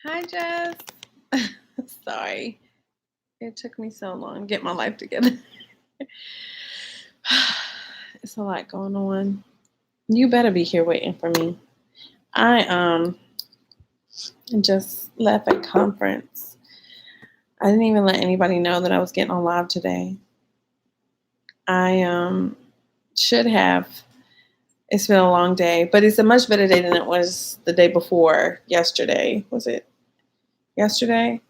Hi, Jess. Sorry. It took me so long to get my life together. It's a lot going on. You better be here waiting for me. I just left a conference. I didn't even let anybody know that I was getting on live today. I should have. It's been a long day, but it's a much better day than it was the day before yesterday. Was it yesterday?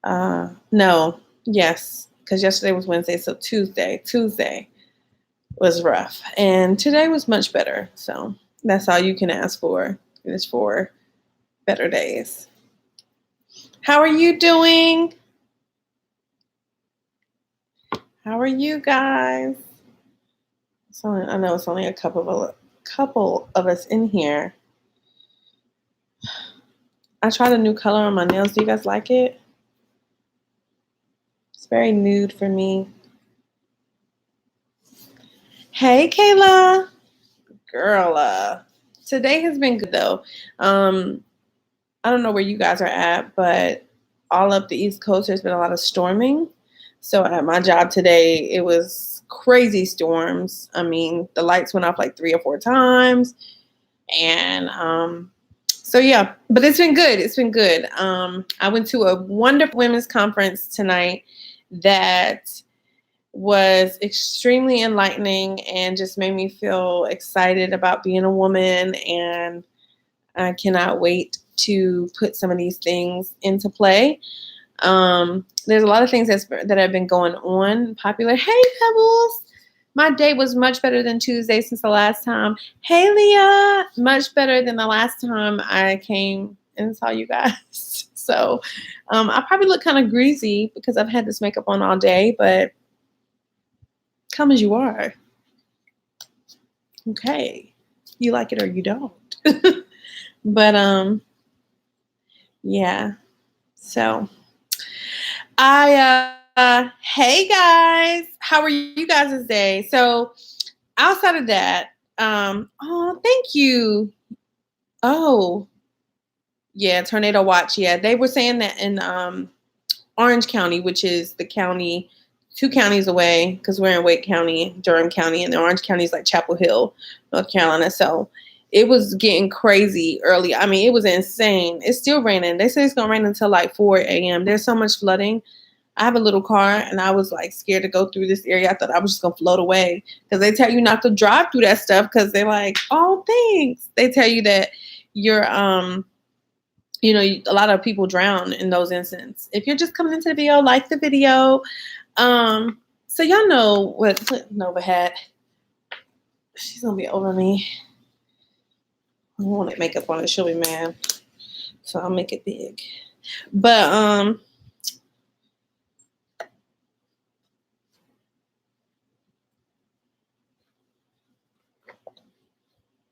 No. Yes, because yesterday was Wednesday, so Tuesday was rough, and today was much better. So that's all you can ask for is for better days. How are you doing? How are you guys? I know it's only a couple of us in here. I tried a new color on my nails. Do you guys like it? It's very nude for me. Hey, Kayla. Girl, today has been good though. I don't know where you guys are at, but all up the East Coast, there's been a lot of storming. So at my job today, it was crazy storms. I mean, the lights went off like 3 or 4 times. And so, yeah, but it's been good. It's been good. I went to a wonderful women's conference tonight that was extremely enlightening and just made me feel excited about being a woman. And I cannot wait to put some of these things into play. There's a lot of things that have been going on popular. Hey, Pebbles. My day was much better than Tuesday since the last time. Hey, Leah. Much better than the last time I came and saw you guys. So I probably look kind of greasy because I've had this makeup on all day, but come as you are. Okay. You like it or you don't. But yeah. So hey guys, how are you guys today? So outside of that, oh, thank you. Oh, yeah, tornado watch. Yeah, they were saying that in Orange County, which is the county 2 counties away, because we're in Wake County, Durham County, and the Orange County is like Chapel Hill, North Carolina. So it was getting crazy early. I mean, it was insane. It's still raining. They say it's gonna rain until like 4 a.m. There's so much flooding. I have a little car, and I was like scared to go through this area. I thought I was just gonna float away because they tell you not to drive through that stuff because they're like, oh, thanks. They tell you that you're a lot of people drown in those incidents. If you're just coming into the video, like the video. So y'all know what Nova had. She's gonna be over me. I don't want to makeup on it. She'll be mad. So I'll make it big. But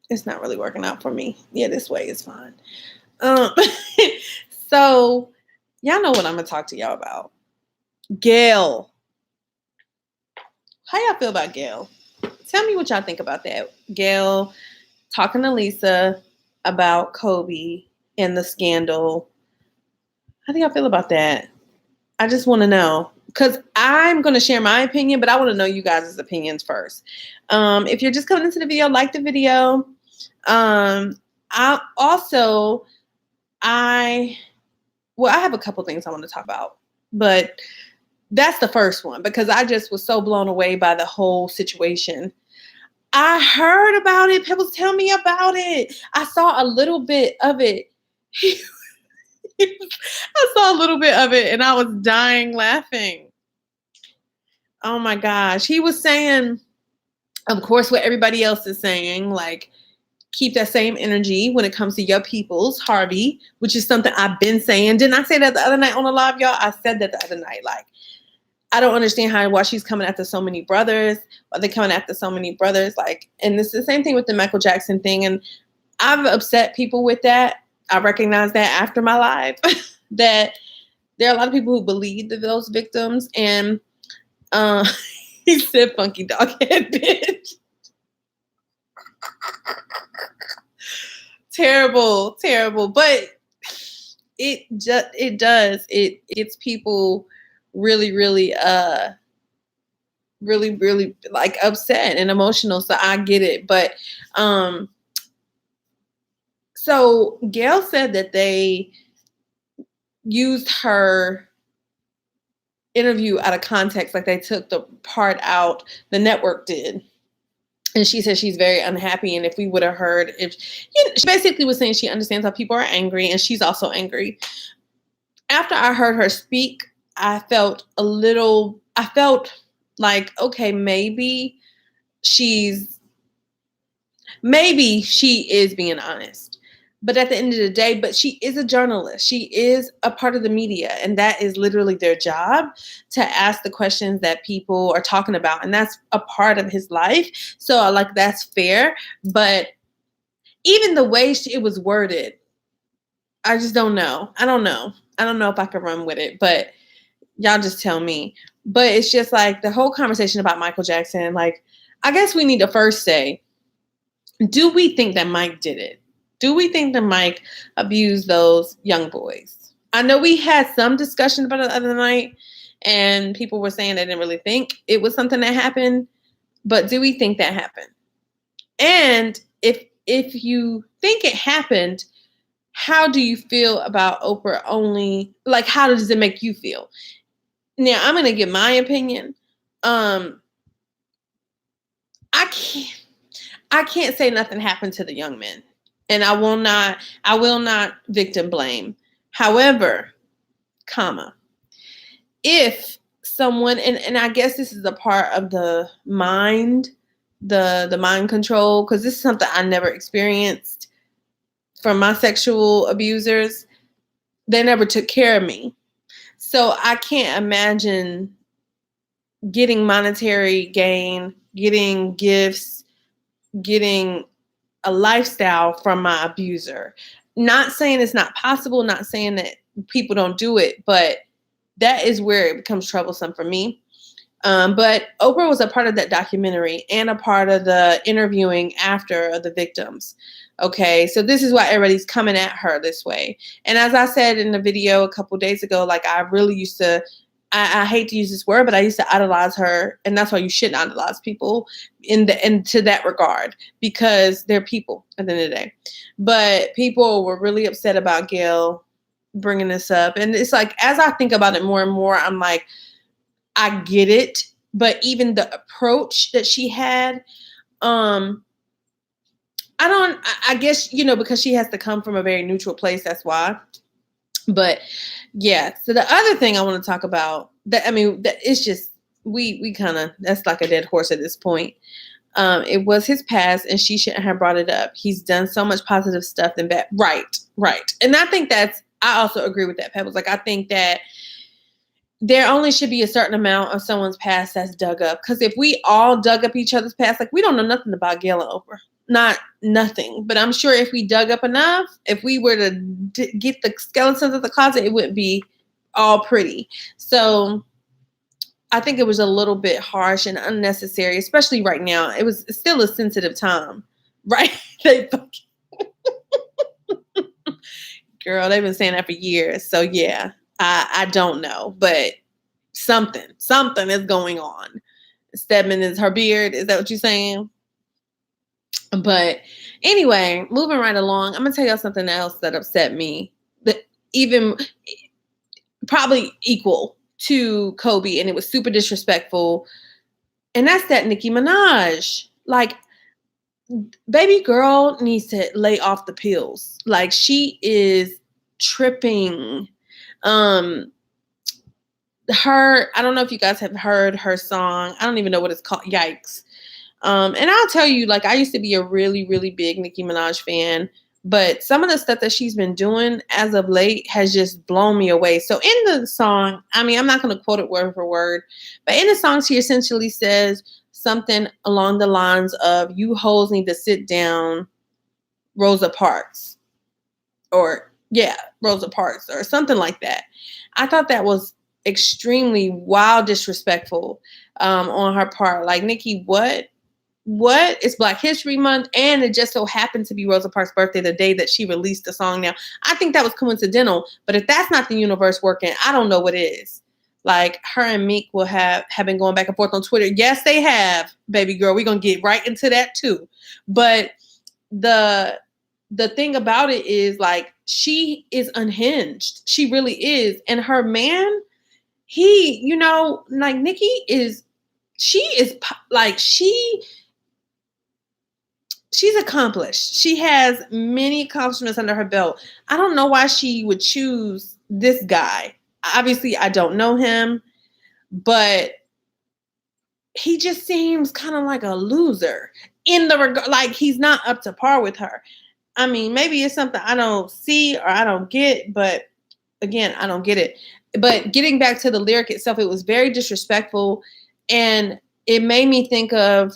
it's not really working out for me. Yeah, this way is fine. So y'all know what I'm gonna talk to y'all about. Gail. How y'all feel about Gail? Tell me what y'all think about that. Gail talking to Lisa about Kobe and the scandal. How do y'all feel about that? I just want to know, because I'm going to share my opinion, but I want to know you guys' opinions first. If you're just coming into the video, like the video. I have a couple things I want to talk about, but that's the first one because I just was so blown away by the whole situation. I heard about it. People tell me about it. I saw a little bit of it. I saw a little bit of it and I was dying laughing. Oh my gosh. He was saying, of course, what everybody else is saying, like, keep that same energy when it comes to your peoples, Harvey, which is something I've been saying. Didn't I say that the other night on the live, y'all? I said that the other night. Like, I don't understand why she's coming after so many brothers. Why they're coming after so many brothers. Like, and it's the same thing with the Michael Jackson thing. And I've upset people with that. I recognize that after my life that there are a lot of people who believe that those victims. And he said, "Funky dog head bitch." Terrible, terrible. But it does. It gets people really, really really, really like upset and emotional. So I get it. But um so Gail said that they used her interview out of context, like they took the part out the network did. And she said she's very unhappy. And if we would have heard, if she basically was saying she understands how people are angry, and she's also angry. After I heard her speak, I felt like, okay, she's maybe she is being honest. But at the end of the day, but she is a journalist. She is a part of the media, and that is literally their job, to ask the questions that people are talking about. And that's a part of his life. So like that's fair. But even the way it was worded, I just don't know. I don't know. I don't know if I could run with it, but y'all just tell me. But it's just like the whole conversation about Michael Jackson. Like, I guess we need to first say, do we think that Mike did it? Do we think that Mike abused those young boys? I know we had some discussion about it the other night, and people were saying they didn't really think it was something that happened. But do we think that happened? And if you think it happened, how do you feel about Oprah only? Like, how does it make you feel? Now, I'm going to give my opinion. I can't say nothing happened to the young men, and I will not victim blame. However, if someone, and I guess this is a part of the mind, the mind control, because this is something I never experienced from my sexual abusers. They never took care of me. So I can't imagine getting monetary gain, getting gifts, getting a lifestyle from my abuser. Not saying it's not possible, not saying that people don't do it, but that is where it becomes troublesome for me. But Oprah was a part of that documentary and a part of the interviewing after the victims. Okay, so this is why everybody's coming at her this way. And as I said in the video a couple days ago, like I really used to, I hate to use this word, but I used to idolize her, and that's why you shouldn't idolize people to that regard, because they're people at the end of the day. But people were really upset about Gail bringing this up, and it's like as I think about it more and more, I'm like, I get it, but even the approach that she had, I guess, because she has to come from a very neutral place, that's why. But yeah, so the other thing I want to talk about, that it's just, we kind of, that's like a dead horse at this point. It was his past, and she shouldn't have brought it up. He's done so much positive stuff and bad. Right. And I think I also agree with that, Pebbles. Like, I think that there only should be a certain amount of someone's past that's dug up. Because if we all dug up each other's past, like, we don't know nothing about Gail and Oprah. Not nothing. But I'm sure if we dug up enough, if we were to get the skeletons of the closet, it wouldn't be all pretty. So I think it was a little bit harsh and unnecessary, especially right now. It's still a sensitive time, right? Girl, they've been saying that for years. So yeah, I don't know, but something is going on. Stedman is her beard. Is that what you're saying? But anyway, moving right along, I'm gonna tell y'all something else that upset me, that even probably equal to Kobe, and it was super disrespectful. And that's that Nicki Minaj. Like, baby girl needs to lay off the pills. Like, she is tripping. I don't know if you guys have heard her song. I don't even know what it's called. Yikes. And I'll tell you, like, I used to be a really, really big Nicki Minaj fan, but some of the stuff that she's been doing as of late has just blown me away. So in the song, I'm not going to quote it word for word, but in the song, she essentially says something along the lines of, "You hoes need to sit down, Rosa Parks," or Rosa Parks, or something like that. I thought that was extremely wild, disrespectful on her part. Like, Nicki, what? what? It's Black History Month, and it just so happened to be Rosa Parks' birthday, the day that she released the song. Now, I think that was coincidental, but if that's not the universe working, I don't know what is. Like, her and Meek will have been going back and forth on Twitter. Yes, they have, baby girl. We're gonna get right into that too. But the thing about it is, like, she is unhinged. She really is. And her man, he, like, Nicki is, she is like, she's accomplished. She has many accomplishments under her belt. I don't know why she would choose this guy. Obviously, I don't know him, but he just seems kind of like a loser in the regard, like he's not up to par with her. I mean, maybe it's something I don't see or I don't get, but again, I don't get it. But getting back to the lyric itself, it was very disrespectful, and it made me think of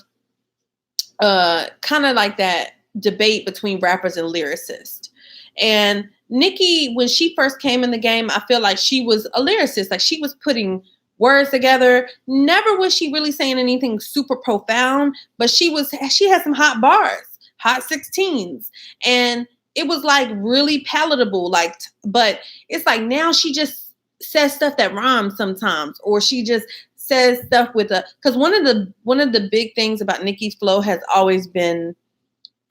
kind of like that debate between rappers and lyricists. And Nicki, when she first came in the game, I feel like she was a lyricist. Like, she was putting words together. Never was she really saying anything super profound, but she had some hot bars, hot 16s. And it was like really palatable. Like, but it's like now she just says stuff that rhymes sometimes, or she just says stuff with because one of the big things about Nicki's flow has always been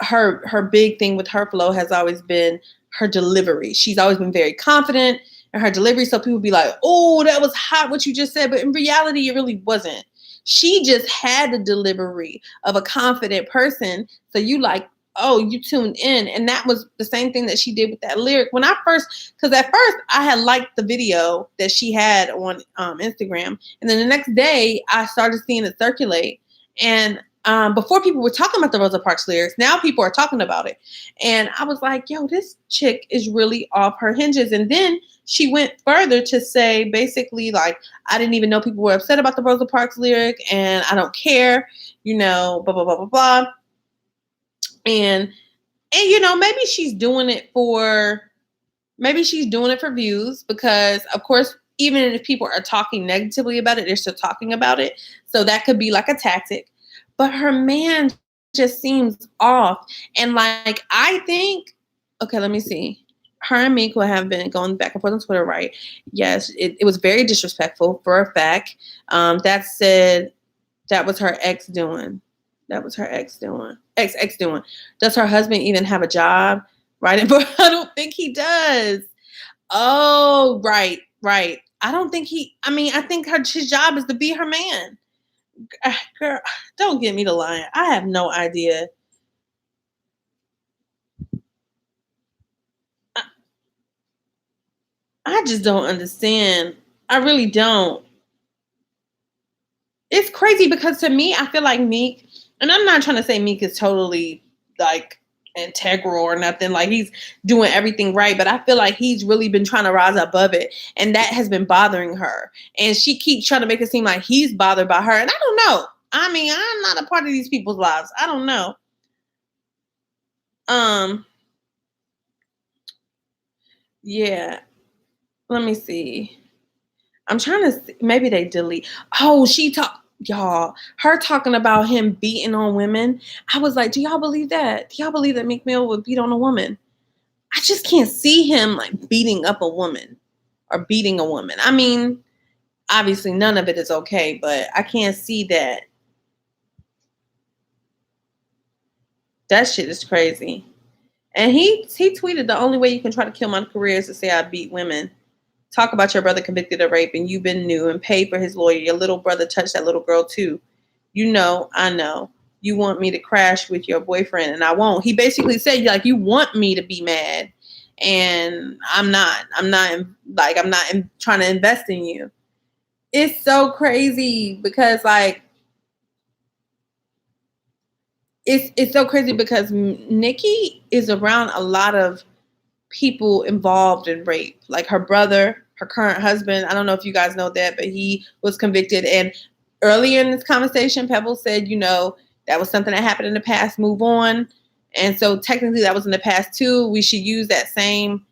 her big thing with her flow has always been her delivery. She's always been very confident in her delivery. So people be like, oh, that was hot what you just said. But in reality, it really wasn't. She just had the delivery of a confident person. So you like, oh, you tuned in. And that was the same thing that she did with that lyric. Because at first I had liked the video that she had on Instagram. And then the next day I started seeing it circulate. And before, people were talking about the Rosa Parks lyrics. Now people are talking about it. And I was like, yo, this chick is really off her hinges. And then she went further to say, basically, like, I didn't even know people were upset about the Rosa Parks lyric, and I don't care, blah, blah, blah, blah, blah. And maybe she's doing it for views, because, of course, even if people are talking negatively about it, they're still talking about it. So that could be like a tactic. But her man just seems off. And like, I think, okay, let me see. Her and Meek will have been going back and forth on Twitter, right? Yes, it was very disrespectful for a fact. That said, that was her ex doing. That was her ex doing. Ex doing. Does her husband even have a job? Right? But I don't think he does. Oh, right. I don't think I think his job is to be her man. Girl, don't get me to lying. I have no idea. I just don't understand. I really don't. It's crazy because, to me, I feel like Meek, and I'm not trying to say Meek is totally like integral or nothing, like he's doing everything right, but I feel like he's really been trying to rise above it, and that has been bothering her. And she keeps trying to make it seem like he's bothered by her, and I don't know. I mean, I'm not a part of these people's lives. I don't know. Yeah. Let me see. I'm trying to see. Maybe they delete. Oh, her talking about him beating on women. I was like, do y'all believe that? Do y'all believe that Meek Mill would beat on a woman? I just can't see him like beating up a woman or beating a woman. I mean, obviously none of it is okay, but I can't see that. That shit is crazy. And he tweeted, the only way you can try to kill my career is to say I beat women. Talk about your brother convicted of rape and you've been new and paid for his lawyer. Your little brother touched that little girl too. I know. You want me to crash with your boyfriend and I won't. He basically said, like, you want me to be mad and I'm not trying to invest in you. It's so crazy because, like, it's so crazy because Nicki is around a lot of people involved in rape, like her brother, her current husband. I don't know if you guys know that, but he was convicted. And earlier in this conversation, Pebbles said, that was something that happened in the past, move on. And so technically that was in the past too. We should use that same,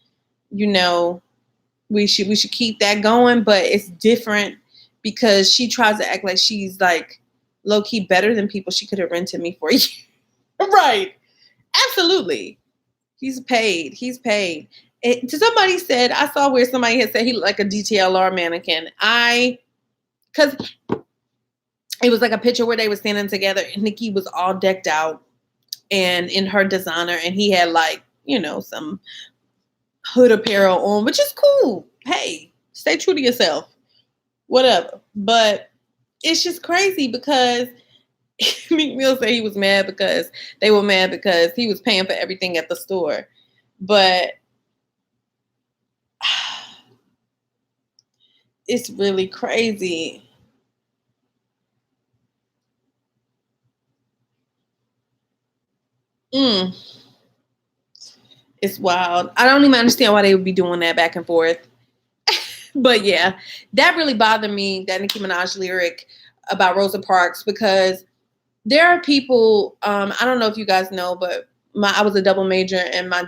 we should keep that going, but it's different because she tries to act like she's like low key better than people she could have rented me for a year. Right. Absolutely. He's paid. He's paid. Somebody said, I saw where somebody had said he looked like a DTLR mannequin. Because it was like a picture where they were standing together and Nikki was all decked out and in her designer, and he had like, some hood apparel on, which is cool. Hey, stay true to yourself. Whatever. But it's just crazy because Meek Mill said he was mad because they were mad because he was paying for everything at the store. But it's really crazy. It's wild. I don't even understand why they would be doing that back and forth. But yeah, that really bothered me, that Nicki Minaj lyric about Rosa Parks, because there are people, I don't know if you guys know, but I was a double major and my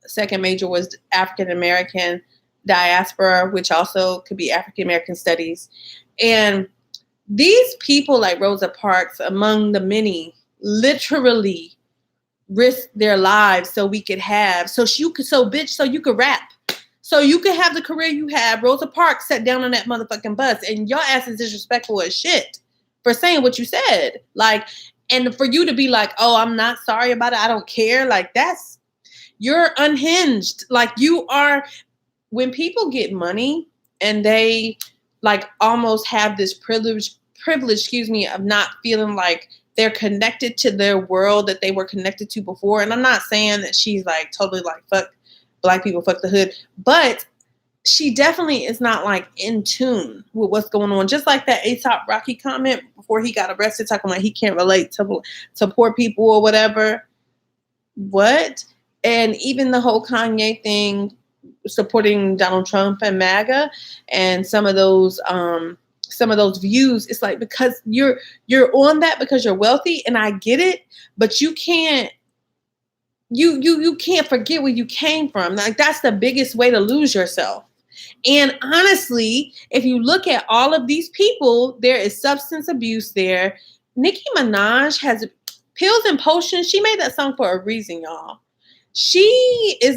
second major was African American diaspora, which also could be African American studies. And these people like Rosa Parks, among the many, literally risked their lives so we could have, so you could rap. So you could have the career you have. Rosa Parks sat down on that motherfucking bus, and your ass is disrespectful as shit for saying what you said. Like, and for you to be like, oh, I'm not sorry about it, I don't care. Like, you're unhinged. Like, you are, when people get money and they like almost have this privilege, of not feeling like they're connected to their world that they were connected to before. And I'm not saying that she's like totally like fuck black people, fuck the hood, but she definitely is not like in tune with what's going on. Just like that A$AP Rocky comment before he got arrested, talking about he can't relate to poor people or whatever. What? And even the whole Kanye thing, supporting Donald Trump and MAGA, and some of those views, it's like, because you're on that because you're wealthy, and I get it, but you can't forget where you came from. Like, that's the biggest way to lose yourself. And honestly, if you look at all of these people, there is substance abuse there. Nicki Minaj has pills and potions. She made that song for a reason, y'all. She's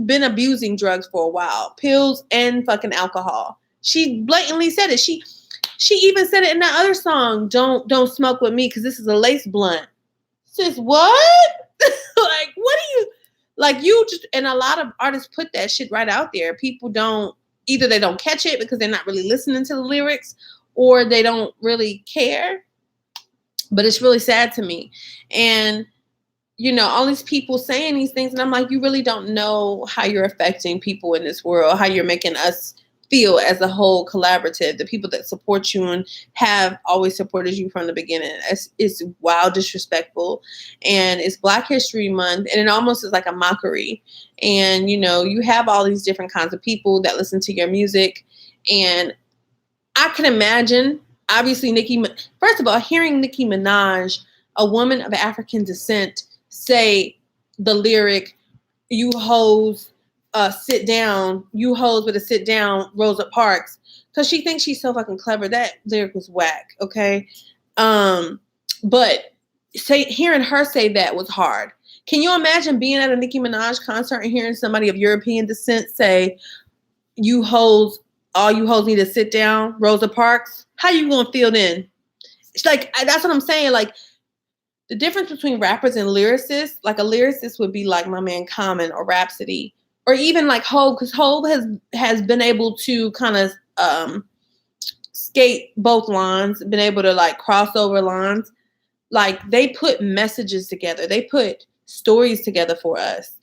been abusing drugs for a while, pills and fucking alcohol. She blatantly said it. She even said it in that other song, don't smoke with me because this is a lace blunt. Sis, what? Like, what do you, like, you just, and a lot of artists put that shit right out there. People either they don't catch it because they're not really listening to the lyrics, or they don't really care. But it's really sad to me. And all these people saying these things, and I'm like, you really don't know how you're affecting people in this world, how you're making us feel as a whole collaborative, the people that support you and have always supported you from the beginning. It's wild, disrespectful, and it's Black History Month, and it almost is like a mockery. And you have all these different kinds of people that listen to your music, and I can imagine, obviously, first of all, hearing Nicki Minaj, a woman of African descent, say the lyric, you hoes, sit down, you hoes with a sit down, Rosa Parks, because she thinks she's so fucking clever. That lyric was whack, okay? But hearing her say that was hard. Can you imagine being at a Nicki Minaj concert and hearing somebody of European descent say, you hoes, all you hoes need to sit down, Rosa Parks? How you gonna feel then? It's like, that's what I'm saying. Like, the difference between rappers and lyricists, like a lyricist would be like my man Common or Rhapsody, or even like Hov, because Hov has been able to kind of skate both lines, been able to like cross over lines. Like, they put messages together, they put stories together for us.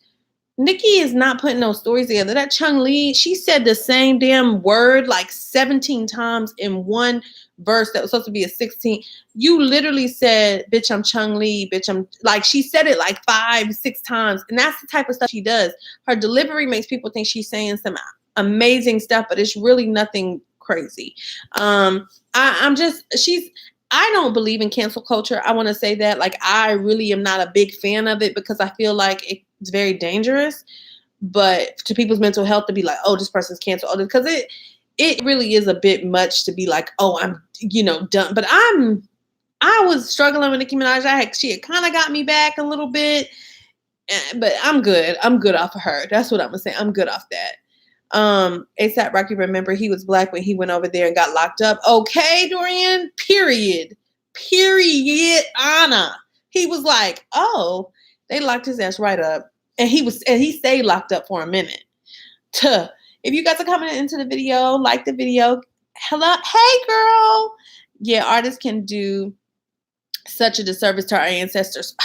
Nicki is not putting those stories together. That Chung Lee, she said the same damn word like 17 times in one verse that was supposed to be a 16. You literally said, bitch, I'm Chung Lee, bitch, I'm, like, she said it like 5-6 times. And that's the type of stuff she does. Her delivery makes people think she's saying some amazing stuff, but it's really nothing crazy. I don't believe in cancel culture. I want to say that. Like, I really am not a big fan of it because I feel like it's very dangerous. But to people's mental health, to be like, oh, this person's canceled, because it really is a bit much to be like, oh, I'm done. But I was struggling with Nicki Minaj. She had kind of got me back a little bit, but I'm good. I'm good off of her. That's what I'm gonna say. I'm good off that. ASAP Rocky, remember he was black when he went over there and got locked up. Okay, Dorian. Period. Period. Anna. He was like, oh, they locked his ass right up, and he stayed locked up for a minute. Tuh. If you guys are coming into the video, like the video. Hello, hey girl. Yeah, artists can do such a disservice to our ancestors.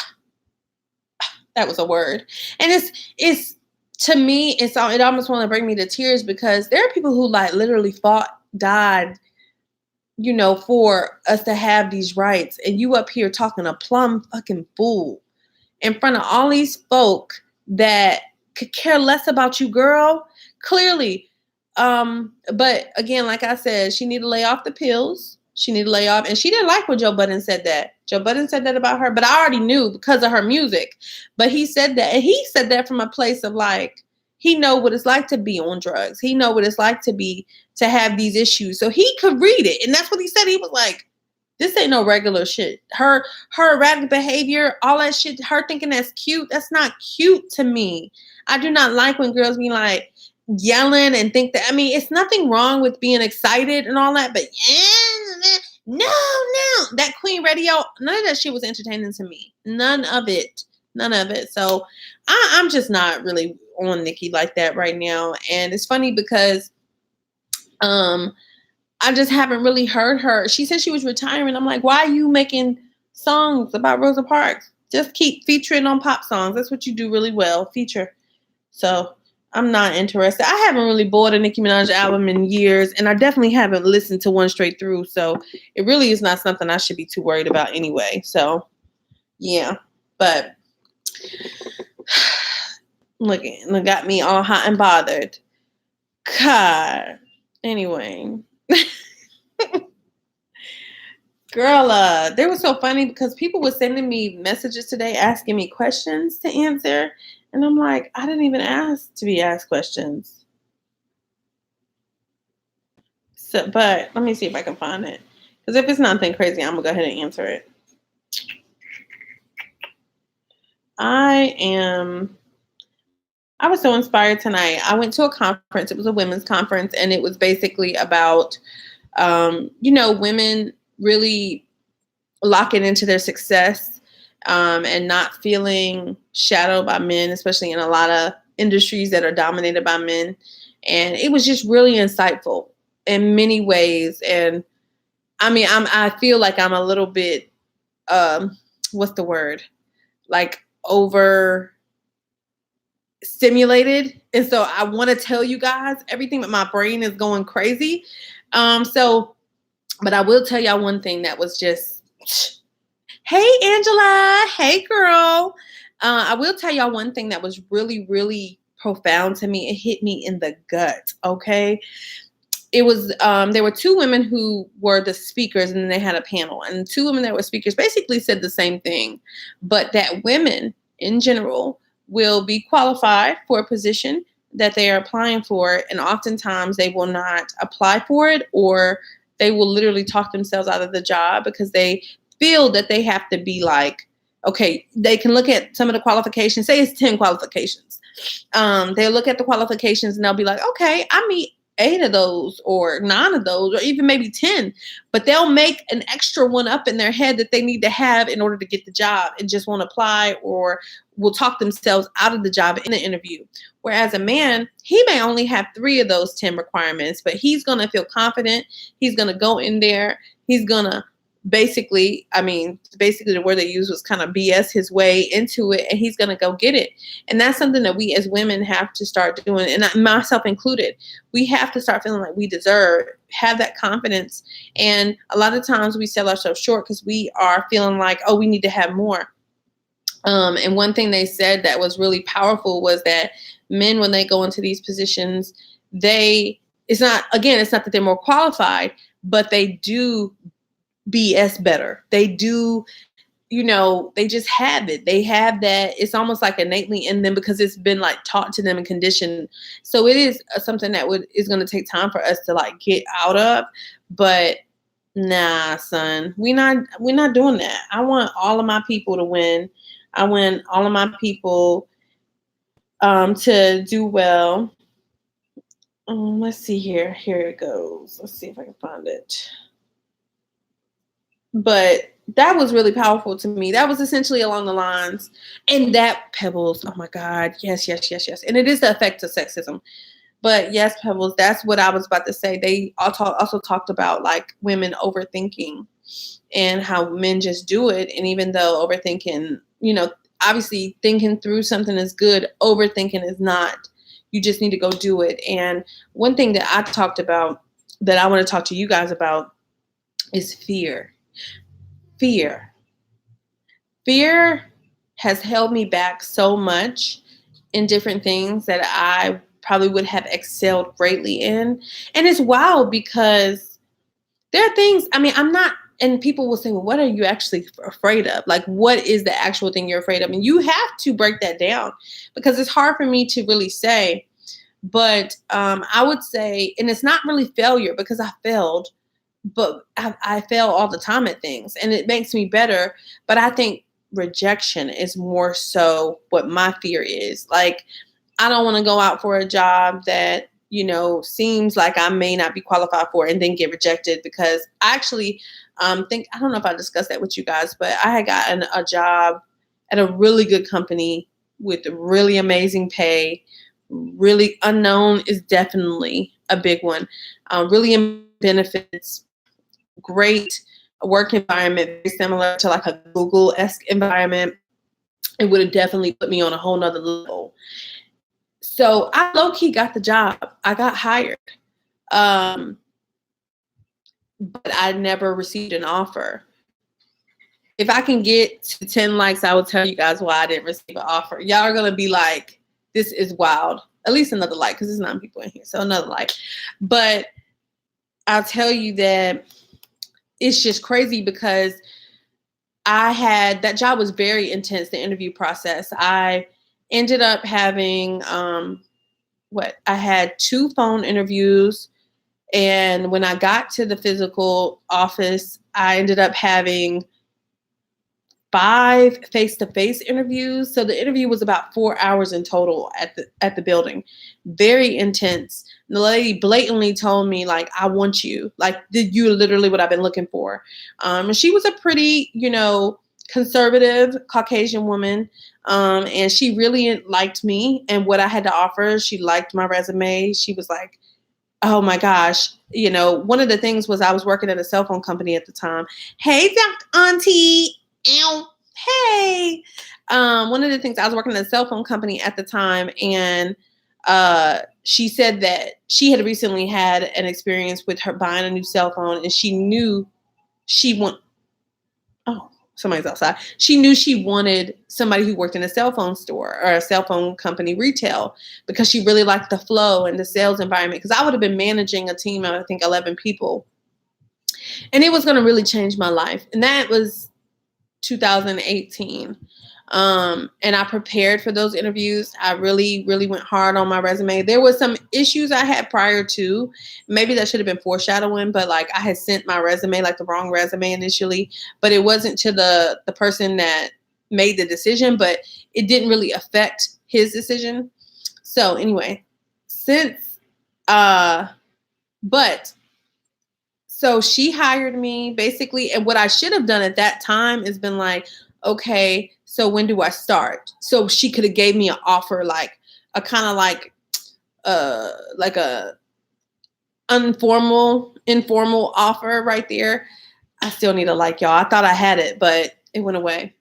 That was a word. And it's to me, it almost want to bring me to tears because there are people who like literally fought, died, for us to have these rights. And you up here talking a plumb fucking fool in front of all these folk that could care less about you, girl. Clearly. But again, like I said, she need to lay off the pills. She need to lay off. And she didn't like when Joe Budden said that. Joe Budden said that about her, but I already knew because of her music. But he said that, and he said that from a place of like, he know what it's like to be on drugs. He know what it's like to have these issues. So he could read it. And that's what he said. He was like, this ain't no regular shit. Her erratic behavior, all that shit, her thinking that's cute. That's not cute to me. I do not like when girls be like yelling and think that, it's nothing wrong with being excited and all that, but no. That Queen Radio, none of that shit was entertaining to me. None of it. So I'm just not really on Nicki like that right now. And it's funny because I just haven't really heard her. She said she was retiring. I'm like, why are you making songs about Rosa Parks? Just keep featuring on pop songs. That's what you do really well, feature. So I'm not interested. I haven't really bought a Nicki Minaj album in years, and I definitely haven't listened to one straight through. So it really is not something I should be too worried about anyway. So yeah, but look, it got me all hot and bothered. God. Anyway. Girl, they were so funny because people were sending me messages today asking me questions to answer. And I'm like, I didn't even ask to be asked questions. So, but let me see if I can find it. Because if it's nothing crazy, I'm going to go ahead and answer it. I was so inspired tonight. I went to a conference. It was a women's conference. And it was basically about, women really locking into their success and not feeling shadowed by men, especially in a lot of industries that are dominated by men. And it was just really insightful in many ways. And I feel like I'm a little bit, what's the word? Like over stimulated. And so I want to tell you guys everything, but my brain is going crazy. But I will tell y'all one thing that was just, hey, Angela. Hey, girl. I will tell y'all one thing that was really, really profound to me. It hit me in the gut. Okay. It was, there were two women who were the speakers, and then they had a panel, and two women that were speakers basically said the same thing, but that women in general will be qualified for a position that they are applying for. And oftentimes they will not apply for it, or they will literally talk themselves out of the job because they feel that they have to be like, okay, they can look at some of the qualifications, say it's 10 qualifications. They'll look at the qualifications and they'll be like, okay, I meet 8 of those or 9 of those, or even maybe 10, but they'll make an extra one up in their head that they need to have in order to get the job, and just won't apply, or will talk themselves out of the job in an interview. Whereas a man, he may only have 3 of those 10 requirements, but he's going to feel confident. He's going to go in there. He's going to basically the word they used was kind of BS his way into it, and he's going to go get it. And that's something that we as women have to start doing, and myself included. We have to start feeling like we have that confidence. And a lot of times we sell ourselves short because we are feeling like, oh, we need to have more. And one thing they said that was really powerful was that men, when they go into these positions, it's not that they're more qualified, but they do BS better. They do, they just have it. They have that. It's almost like innately in them because it's been like taught to them and conditioned. So it is something that is going to take time for us to like get out of. But Nah, son, we're not doing that. I want all of my people to win. I want all of my people to do well. Let's see here. Here it goes. Let's see if I can find it. But that was really powerful to me. That was essentially along the lines, and that Pebbles. Oh my God, yes, yes, yes, yes. And it is the effect of sexism. But yes, Pebbles, that's what I was about to say. They also talked about like women overthinking and how men just do it. And even though overthinking, obviously thinking through something is good, overthinking is not. You just need to go do it. And one thing that I talked about that I want to talk to you guys about is fear. Fear. Fear has held me back so much in different things that I probably would have excelled greatly in. And it's wild because there are things, I mean, I'm not, and people will say, well, what are you actually afraid of? Like, what is the actual thing you're afraid of? And you have to break that down because it's hard for me to really say. But I would say, and it's not really failure because I failed, but I fail all the time at things and it makes me better. But I think rejection is more so what my fear is. Like, I don't want to go out for a job that, seems like I may not be qualified for and then get rejected because I actually I don't know if I discussed that with you guys, but I had gotten a job at a really good company with really amazing pay. Really unknown is definitely a big one. Really benefits, great work environment, very similar to like a Google-esque environment. It would have definitely put me on a whole nother level. So I low-key got the job. I got hired. Um, but I never received an offer. If I can get to 10 likes, I will tell you guys why I didn't receive an offer. Y'all are going to be like, this is wild. At least another like, because there's 9 people in here. So another like. But I'll tell you that it's just crazy because that job was very intense, the interview process. I ended up having, I had 2 phone interviews. And when I got to the physical office, I ended up having 5 face-to-face interviews. So the interview was about 4 hours in total at the building. Very intense. The lady blatantly told me, like, I want you. Like, you're literally what I've been looking for. And she was a pretty, conservative Caucasian woman. And she really liked me and what I had to offer. She liked my resume. She was like, oh my gosh. One of the things was I was working at a cell phone company at the time. Hey, Dr. Auntie. Ow. Hey. One of the things I was working at a cell phone company at the time, and she said that she had recently had an experience with her buying a new cell phone, and she knew she want. Oh, somebody's outside. She knew she wanted somebody who worked in a cell phone store or a cell phone company retail because she really liked the flow and the sales environment. Because I would have been managing a team of, I think, 11 people, and it was going to really change my life. And that was 2018. And I prepared for those interviews. I really, really went hard on my resume. There was some issues I had prior to. Maybe that should have been foreshadowing, but like I had sent my resume, like the wrong resume initially, but it wasn't to the person that made the decision, but it didn't really affect his decision. So anyway, but so she hired me basically. And what I should have done at that time is been like, okay, so when do I start? So she could have gave me an offer, like a kind of like a informal offer right there. I still need a like, y'all. I thought I had it, but it went away.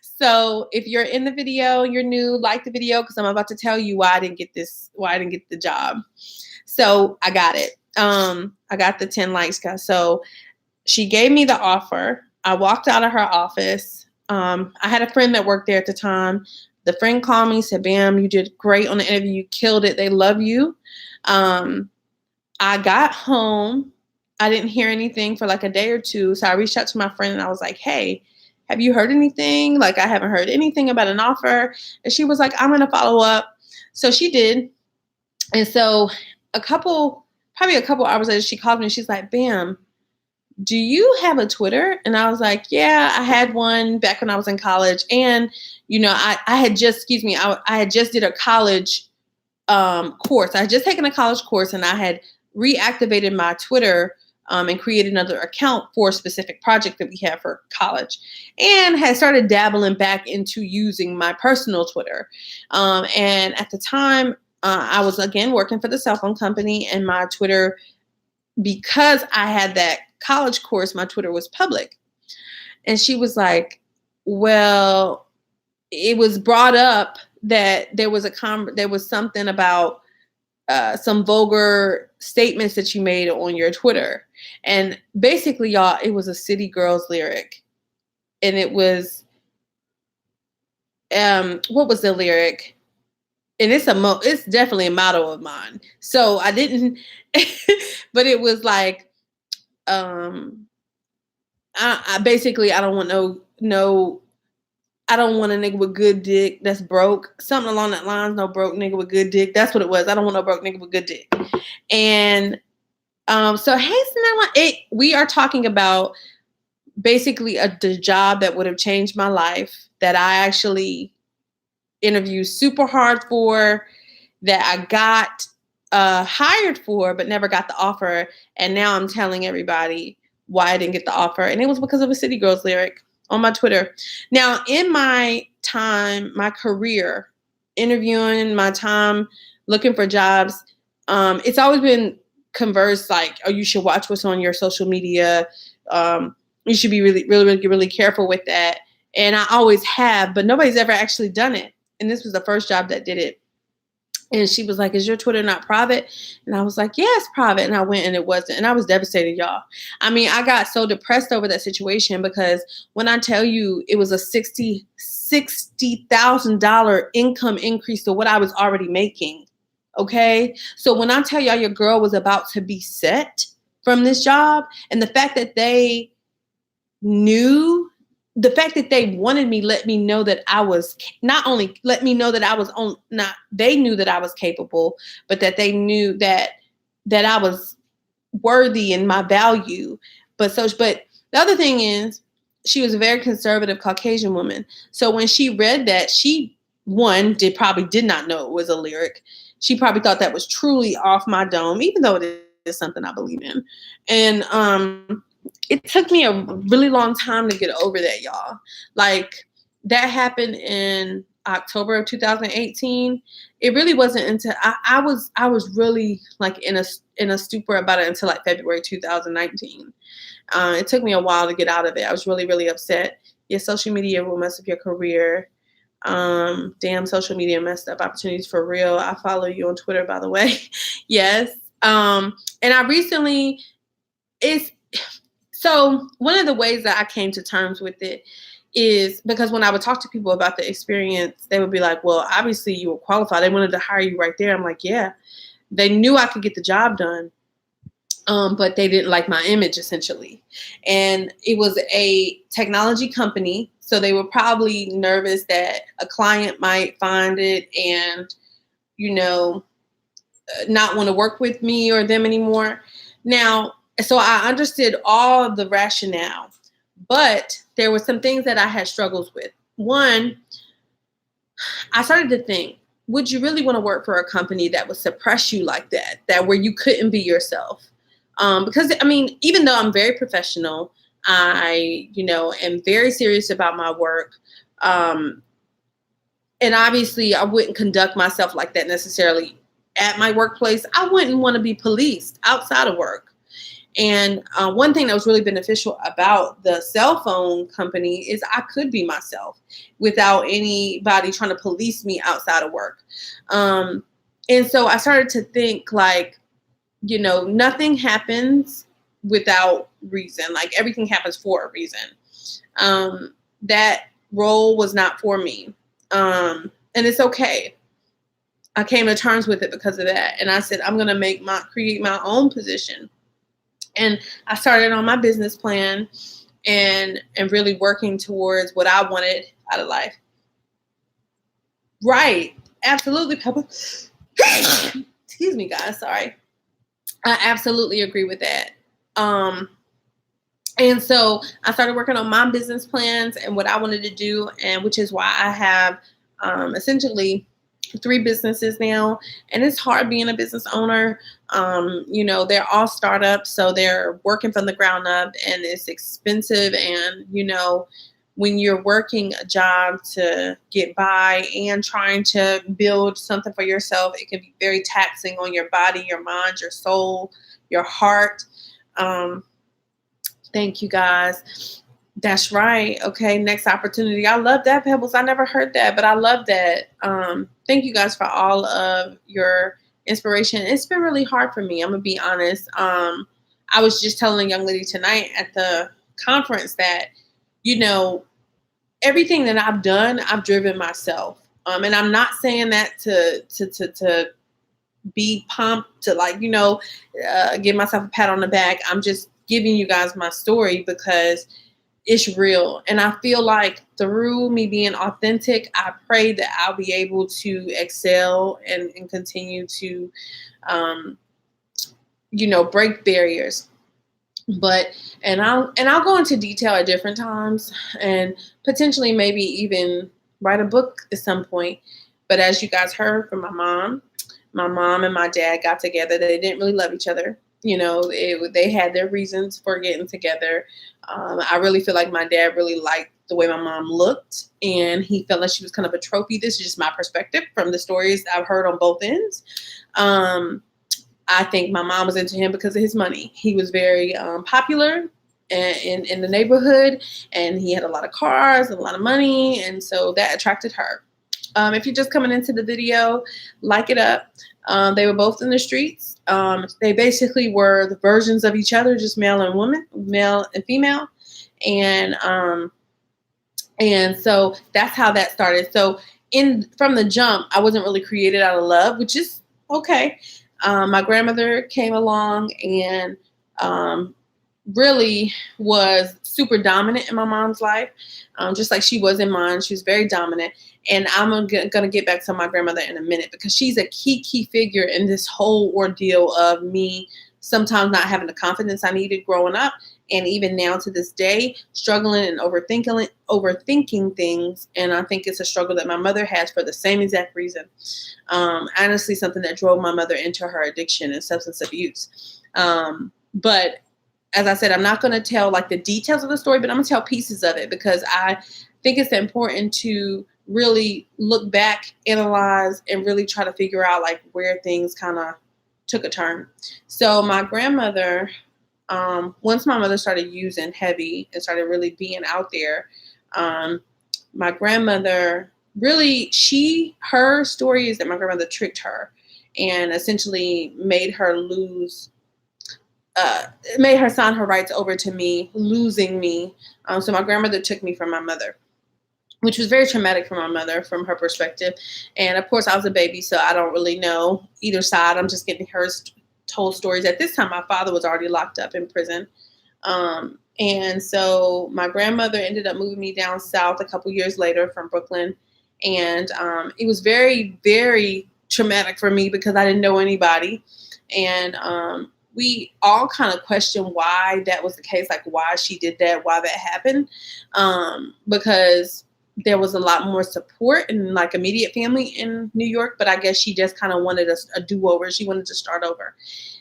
So if you're in the video, you're new, like the video because I'm about to tell you why I didn't get the job. So I got it. I got the 10 likes, guys. So she gave me the offer. I walked out of her office. I had a friend that worked there at the time. The friend called me, said, Bam, you did great on the interview. You killed it. They love you. I got home. I didn't hear anything for like a day or two. So I reached out to my friend and I was like, hey, have you heard anything? Like, I haven't heard anything about an offer. And she was like, I'm going to follow up. So she did. And so probably a couple hours later, she called me and she's like, Bam, do you have a Twitter? And I was like, yeah, I had one back when I was in college. And, I had just, I had just did a college course. I had just taken a college course and I had reactivated my Twitter and created another account for a specific project that we had for college, and had started dabbling back into using my personal Twitter. And at the time, I was again working for the cell phone company, and my Twitter, because I had that college course, my Twitter was public. And she was like, well, it was brought up that there was there was something about some vulgar statements that you made on your Twitter. And basically, y'all, it was a City Girls lyric. And it was, what was the lyric? And it's definitely a motto of mine. So I didn't, but it was like, I basically, I don't want I don't want a nigga with good dick that's broke. Something along that lines. No broke nigga with good dick. That's what it was. I don't want no broke nigga with good dick. And so hey, we are talking about basically the job that would have changed my life, that I actually interviewed super hard for, that I got hired for, but never got the offer. And now I'm telling everybody why I didn't get the offer. And it was because of a City Girls lyric on my Twitter. Now, in my time, my career, interviewing, my time looking for jobs, it's always been conversed like, oh, you should watch what's on your social media. You should be really, really, really, really careful with that. And I always have, but nobody's ever actually done it. And this was the first job that did it. And she was like, is your Twitter not private? And I was like, yeah, it's private. And I went and it wasn't. And I was devastated, y'all. I mean, I got so depressed over that situation, because when I tell you it was a $60,000 income increase to what I was already making. Okay. So when I tell y'all your girl was about to be set from this job, and the fact that they wanted me, let me know that I was, not only let me know that I was on, not, they knew that I was capable, but that they knew that I was worthy in my value. But the other thing is, she was a very conservative Caucasian woman. So when she read that, she probably did not know it was a lyric. She probably thought that was truly off my dome, even though it is something I believe in. And it took me a really long time to get over that, y'all. Like, that happened in October of 2018. It really wasn't until I was really like in a stupor about it until like February 2019. It took me a while to get out of it. I was really, really upset. Yeah, social media will mess up your career. Damn, social media messed up opportunities for real. I follow you on Twitter, by the way. Yes. And I recently, so one of the ways that I came to terms with it is because when I would talk to people about the experience, they would be like, well, obviously you were qualified. They wanted to hire you right there. I'm like, yeah. They knew I could get the job done, but they didn't like my image, essentially. And it was a technology company, so they were probably nervous that a client might find it and, not want to work with me or them anymore. Now, so I understood all of the rationale, but there were some things that I had struggles with. One, I started to think, would you really want to work for a company that would suppress you like that where you couldn't be yourself? Because, I mean, even though I'm very professional, I, am very serious about my work. And obviously I wouldn't conduct myself like that necessarily at my workplace. I wouldn't want to be policed outside of work. And one thing that was really beneficial about the cell phone company is I could be myself without anybody trying to police me outside of work. And so I started to think like, nothing happens without reason. Like, everything happens for a reason. That role was not for me. And it's okay. I came to terms with it because of that. And I said, I'm going to create my own position. And I started on my business plan and really working towards what I wanted out of life. Right. Absolutely, Peppa. Excuse me, guys. Sorry. I absolutely agree with that. And so I started working on my business plans and what I wanted to do, and which is why I have essentially three businesses now. And it's hard being a business owner. They're all startups, so they're working from the ground up, and it's expensive. And when you're working a job to get by and trying to build something for yourself, it can be very taxing on your body, your mind, your soul, your heart. Um, Thank you, guys. That's right. Okay, next opportunity. I love that, Pebbles. I never heard that, but I love that. Thank you guys for all of your inspiration. It's been really hard for me. I'm gonna be honest. I was just telling a young lady tonight at the conference that, you know, everything that I've done, I've driven myself. And I'm not saying that to be pumped, to give myself a pat on the back. I'm just giving you guys my story because it's real. And I feel like through me being authentic, I pray that I'll be able to excel and continue to, um, break barriers. But and I'll go into detail at different times and potentially maybe even write a book at some point. But as you guys heard from my mom and my dad got together. They didn't really love each other. They had their reasons for getting together. I really feel like my dad really liked the way my mom looked, and he felt like she was kind of a trophy. This is just my perspective from the stories I've heard on both ends. Um, I think my mom was into him because of his money. He was very popular in the neighborhood, and he had a lot of cars and a lot of money, and so that attracted her. If you're just coming into the video, like it up. They were both in the streets. They basically were the versions of each other, just male and woman, male and female, and so that's how that started. So from the jump, I wasn't really created out of love, which is okay. My grandmother came along and really was super dominant in my mom's life, just like she was in mine. She was very dominant. And I'm going to get back to my grandmother in a minute because she's a key figure in this whole ordeal of me sometimes not having the confidence I needed growing up. And even now to this day, struggling and overthinking things. And I think it's a struggle that my mother has for the same exact reason. Honestly, something that drove my mother into her addiction and substance abuse. But as I said, I'm not going to tell like the details of the story, but I'm going to tell pieces of it because I think it's important to really look back, analyze, and really try to figure out like where things kind of took a turn. So my grandmother, once my mother started using heavy and started really being out there, my grandmother really, her story is that my grandmother tricked her and essentially made her sign her rights over to me, losing me. So my grandmother took me from my mother, which was very traumatic for my mother from her perspective. And of course, I was a baby, so I don't really know either side. I'm just getting her told stories. At this time, my father was already locked up in prison. And so my grandmother ended up moving me down south a couple years later from Brooklyn. And it was very, very traumatic for me because I didn't know anybody. And we all kind of questioned why that was the case, like why she did that, why that happened. Because there was a lot more support in like immediate family in New York, but I guess she just kind of wanted a do-over. She wanted to start over.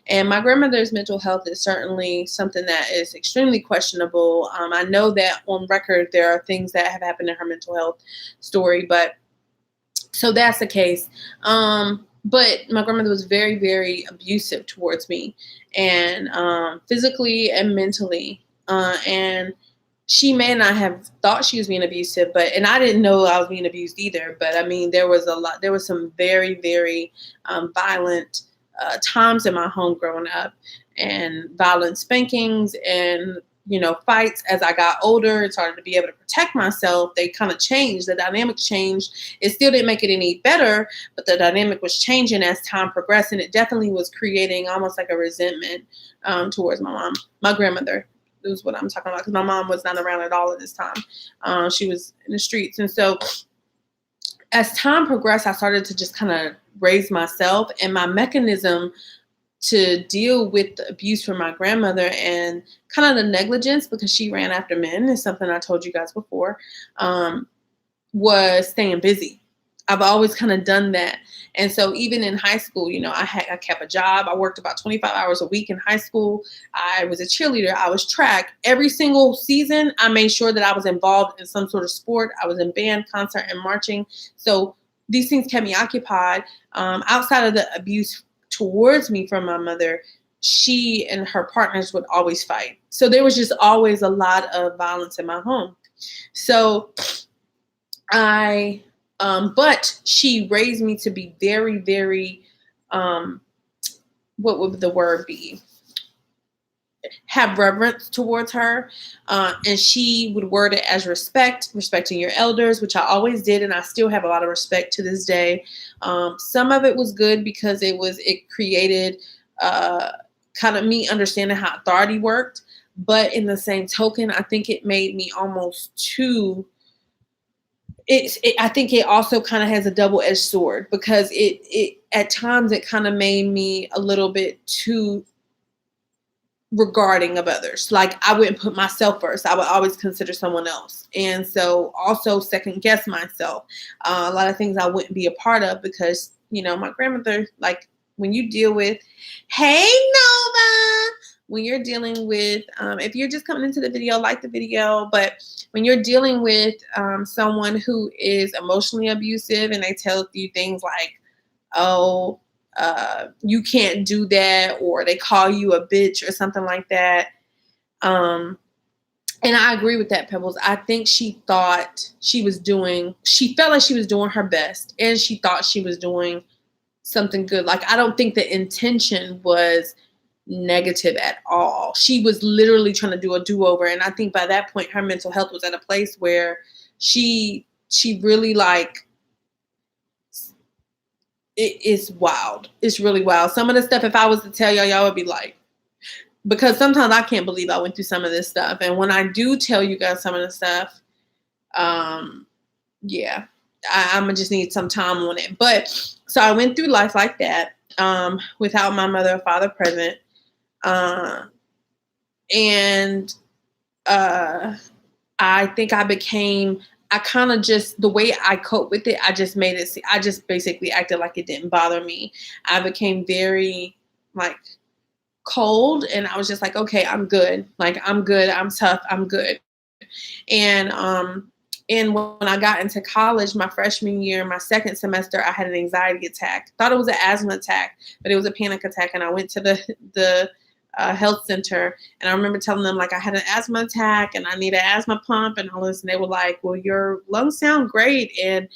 And my grandmother's mental health is certainly something that is extremely questionable. I know that on record, there are things that have happened in her mental health story, but so that's the case. But my grandmother was very, very abusive towards me, and physically and mentally. And she may not have thought she was being abusive, and I didn't know I was being abused either. But I mean, there was some very, very violent times in my home growing up, and violent spankings and fights. As I got older and started to be able to protect myself, they kind of changed. The dynamic changed. It still didn't make it any better, but the dynamic was changing as time progressed, and it definitely was creating almost like a resentment towards my mom, my grandmother. Is what I'm talking about, because my mom was not around at all at this time. She was in the streets. And so as time progressed, I started to just kind of raise myself, and my mechanism to deal with the abuse from my grandmother and kind of the negligence, because she ran after men, is something I told you guys before, was staying busy. I've always kind of done that. And so even in high school, I kept a job. I worked about 25 hours a week in high school. I was a cheerleader. I was track. Every single season, I made sure that I was involved in some sort of sport. I was in band, concert, and marching. So these things kept me occupied. Outside of the abuse towards me from my mother, she and her partners would always fight. So there was just always a lot of violence in my home. So but she raised me to be very, very, what would the word be? Have reverence towards her. And she would word it as respecting your elders, which I always did. And I still have a lot of respect to this day. Some of it was good because it created kind of me understanding how authority worked. But in the same token, I think it made me almost too. I think it also kind of has a double-edged sword, because it at times it kind of made me a little bit too regarding of others. Like, I wouldn't put myself first. I would always consider someone else. And so also second guess myself. A lot of things I wouldn't be a part of because, my grandmother, like, when you deal with, hey, Nova, when you're dealing with, if you're just coming into the video, like the video, but when you're dealing with someone who is emotionally abusive and they tell you things like, oh, you can't do that, or they call you a bitch or something like that. And I agree with that, Pebbles. I think she felt like she was doing her best, and she thought she was doing something good. Like, I don't think the intention was negative at all. She was literally trying to do a do-over. And I think by that point, her mental health was at a place where she really, like, it's wild. It's really wild. Some of the stuff, if I was to tell y'all would be like, because sometimes I can't believe I went through some of this stuff. And when I do tell you guys some of the stuff, yeah, I'm gonna just need some time on it. But so I went through life like that, without my mother or father present. And I think I kind of just, the way I cope with it, I just basically acted like it didn't bother me. I became very, like, cold, and I was just like, okay, I'm good. Like, I'm good. I'm tough. I'm good. And when I got into college, my freshman year, my second semester, I had an anxiety attack. Thought it was an asthma attack, but it was a panic attack. And I went to the health center, and I remember telling them, like, I had an asthma attack and I need an asthma pump and all this. And they were like, well, your lungs sound great. And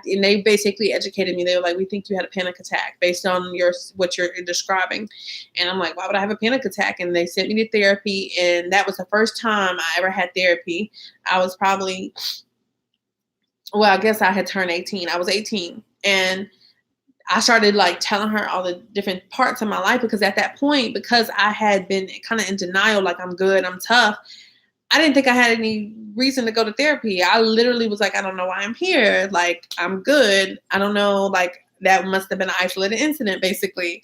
they basically educated me. They were like, we think you had a panic attack based on what you're describing. And I'm like, why would I have a panic attack? And they sent me to therapy. And that was the first time I ever had therapy. I was probably, well, I guess I had turned 18. I was 18. And I started, like, telling her all the different parts of my life, because at that point, because I had been kind of in denial, like, I'm good, I'm tough, I didn't think I had any reason to go to therapy. I literally was like, I don't know why I'm here. Like, I'm good. I don't know. Like, that must have been an isolated incident, basically.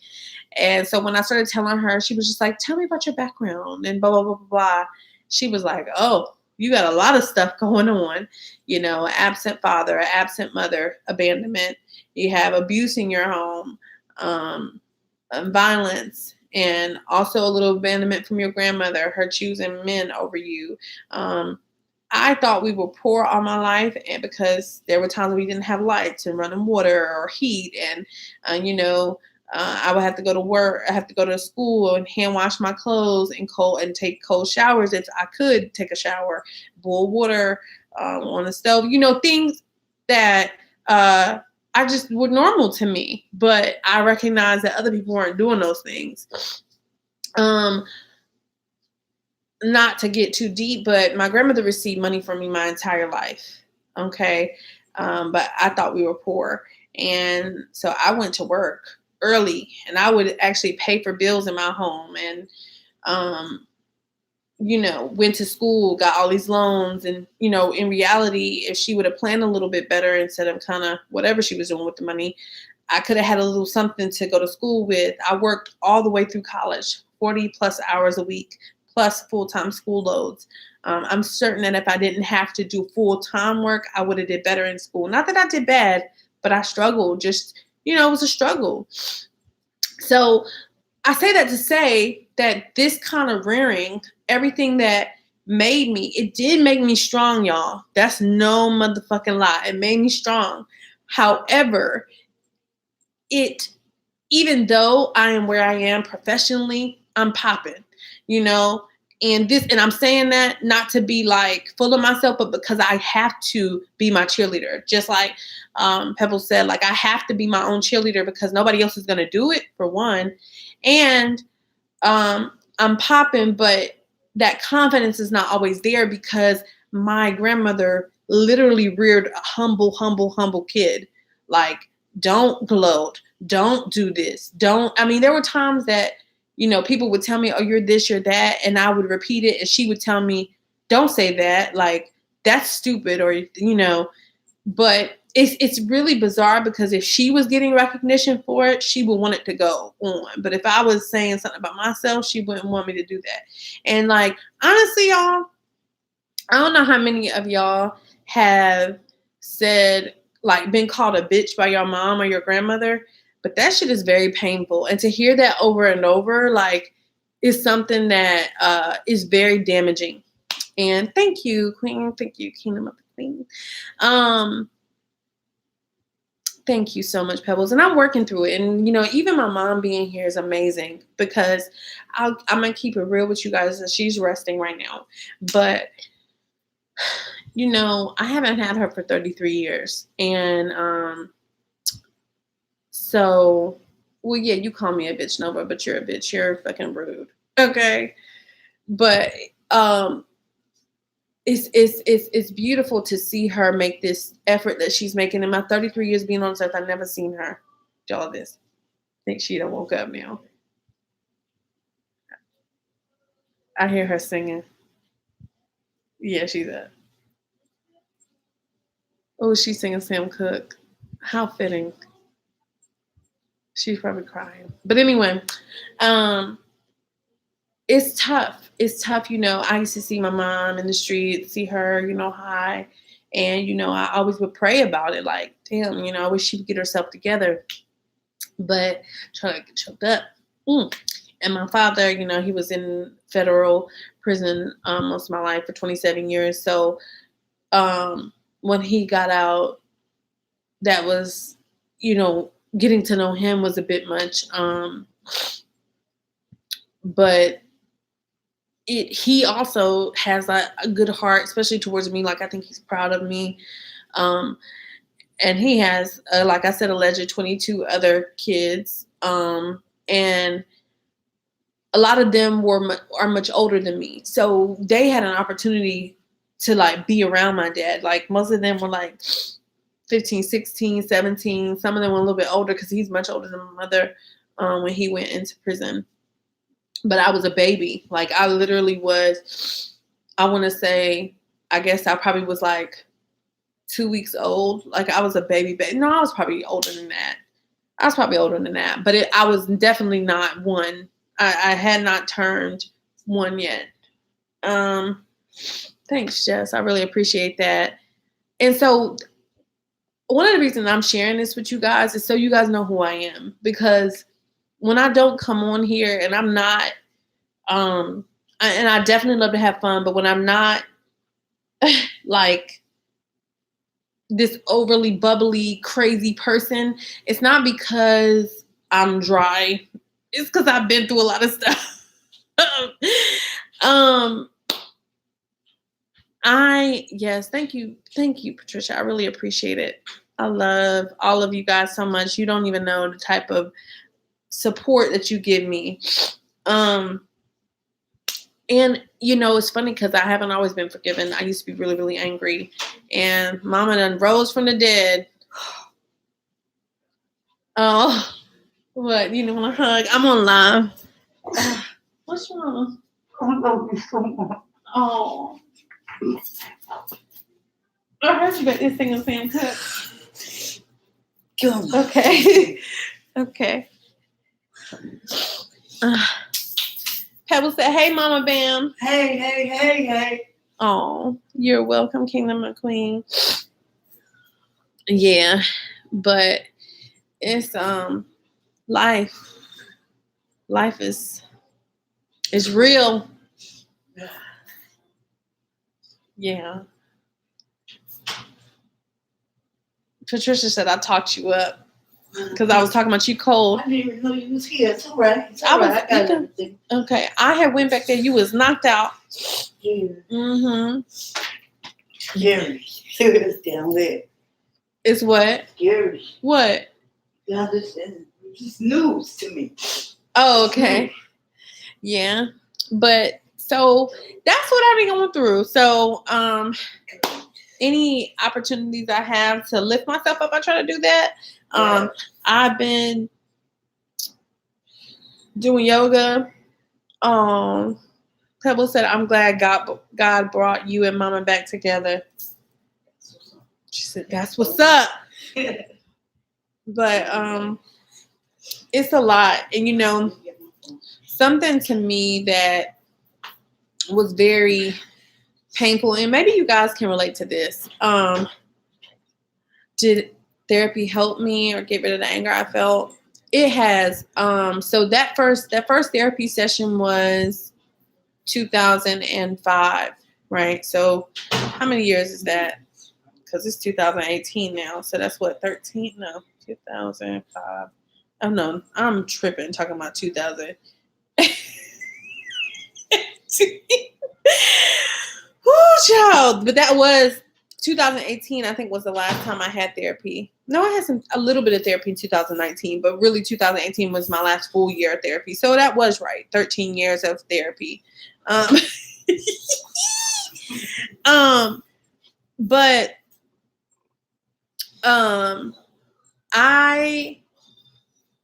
And so when I started telling her, she was just like, tell me about your background and blah, blah, blah, blah, blah. She was like, oh, you got a lot of stuff going on, absent father, absent mother, abandonment. You have abuse in your home, violence, and also a little abandonment from your grandmother, her choosing men over you. I thought we were poor all my life, and because there were times we didn't have lights and running water or heat, and I would have to go to work. I have to go to school and hand wash my clothes and take cold showers if I could take a shower, boil water on the stove. Things that I just were normal to me, but I recognized that other people weren't doing those things. Not to get too deep, but my grandmother received money from me my entire life. Okay. But I thought we were poor. And so I went to work early, and I would actually pay for bills in my home. And went to school, got all these loans. And, in reality, if she would have planned a little bit better instead of kind of whatever she was doing with the money, I could have had a little something to go to school with. I worked all the way through college, 40 plus hours a week, plus full-time school loads. I'm certain that if I didn't have to do full-time work, I would have did better in school. Not that I did bad, but I struggled. Just, it was a struggle. So I say that to say that this kind of rearing, everything that made me, it did make me strong, y'all. That's no motherfucking lie. It made me strong. However, even though I am where I am professionally, I'm popping, and I'm saying that not to be like full of myself, but because I have to be my cheerleader. Just like Pebbles said, like I have to be my own cheerleader because nobody else is going to do it, for one. And I'm popping, but that confidence is not always there because my grandmother literally reared a humble kid. Like, don't gloat, don't do this, there were times that, people would tell me, oh, you're this, you're that, and I would repeat it, and she would tell me, don't say that, like, that's stupid, or, but it's really bizarre because if she was getting recognition for it, she would want it to go on. But if I was saying something about myself, she wouldn't want me to do that. And like, honestly, y'all, I don't know how many of y'all have said, like, been called a bitch by your mom or your grandmother, but that shit is very painful. And to hear that over and over, like, is something that is very damaging. And thank you, Queen. Thank you, Kingdom of the Queen. Thank you so much, Pebbles. And I'm working through it. And, even my mom being here is amazing because I'm going to keep it real with you guys. And she's resting right now. But, I haven't had her for 33 years. And so, well, yeah, you call me a bitch, Nova, but you're a bitch. You're fucking rude. Okay. But it's beautiful to see her make this effort that she's making. In my 33 years being on this earth, I've never seen her do all this. I think she done woke up now. I hear her singing. Yeah, she's up. Oh, she's singing Sam Cooke. How fitting. She's probably crying. But anyway, it's tough. It's tough, I used to see my mom in the street, see her, high. And, I always would pray about it. Like, damn, I wish she would get herself together. But trying to get choked up. And my father, he was in federal prison most of my life for 27 years. So when he got out, that was, getting to know him was a bit much. But he also has a good heart, especially towards me. Like, I think he's proud of me. And he has, like I said, alleged 22 other kids. And a lot of them are much older than me. So they had an opportunity to like be around my dad. Like most of them were like 15, 16, 17. Some of them were a little bit older because he's much older than my mother when he went into prison. But I was a baby. Like I literally was, I want to say, I guess I probably was like 2 weeks old. Like I was a baby. No, I was probably older than that. But I was definitely not one. I had not turned one yet. Thanks, Jess. I really appreciate that. And so one of the reasons I'm sharing this with you guys is so you guys know who I am. Because when I don't come on here and I'm not, and I definitely love to have fun, but when I'm not like this overly bubbly, crazy person, it's not because I'm dry. It's because I've been through a lot of stuff. Yes, thank you, Patricia. I really appreciate it. I love all of you guys so much. You don't even know the type of support that you give me. And it's funny because I haven't always been forgiven. I used to be really, really angry, and Mama done rose from the dead. Oh, what? You want a hug? I'm on live. What's wrong? I love you so much. Oh, I heard you back there singing Sam Cooke. Kill me. Okay. Okay. Pebble said, "Hey, Mama Bam." Hey. Oh, you're welcome, Kingdom and Queen. Yeah, but it's life. Life is real. Yeah. Patricia said I talked you up because I was talking about you cold. I didn't even know you was here. It's all right. I got everything. Okay, I had went back there. You was knocked out. Yeah. Mm-hmm. Scary. It's down there. It's what? Scary. What? God, this is news to me. Oh, okay. Yeah. But so that's what I've been going through. So any opportunities I have to lift myself up, I try to do that. I've been doing yoga. Pebble said, "I'm glad God brought you and Mama back together." She said, "That's what's up." But it's a lot, and something to me that was very painful, and maybe you guys can relate to this. Did therapy help me or get rid of the anger I felt? It has. So that first therapy session was 2005, right? So how many years is that? Because it's 2018 now. So that's what, 13? No, 2005. Oh no, I'm tripping talking about 2000. Whoo, child. But that was 2018, I think, was the last time I had therapy. No, I had a little bit of therapy in 2019, but really 2018 was my last full year of therapy. So that was right. 13 years of therapy. But I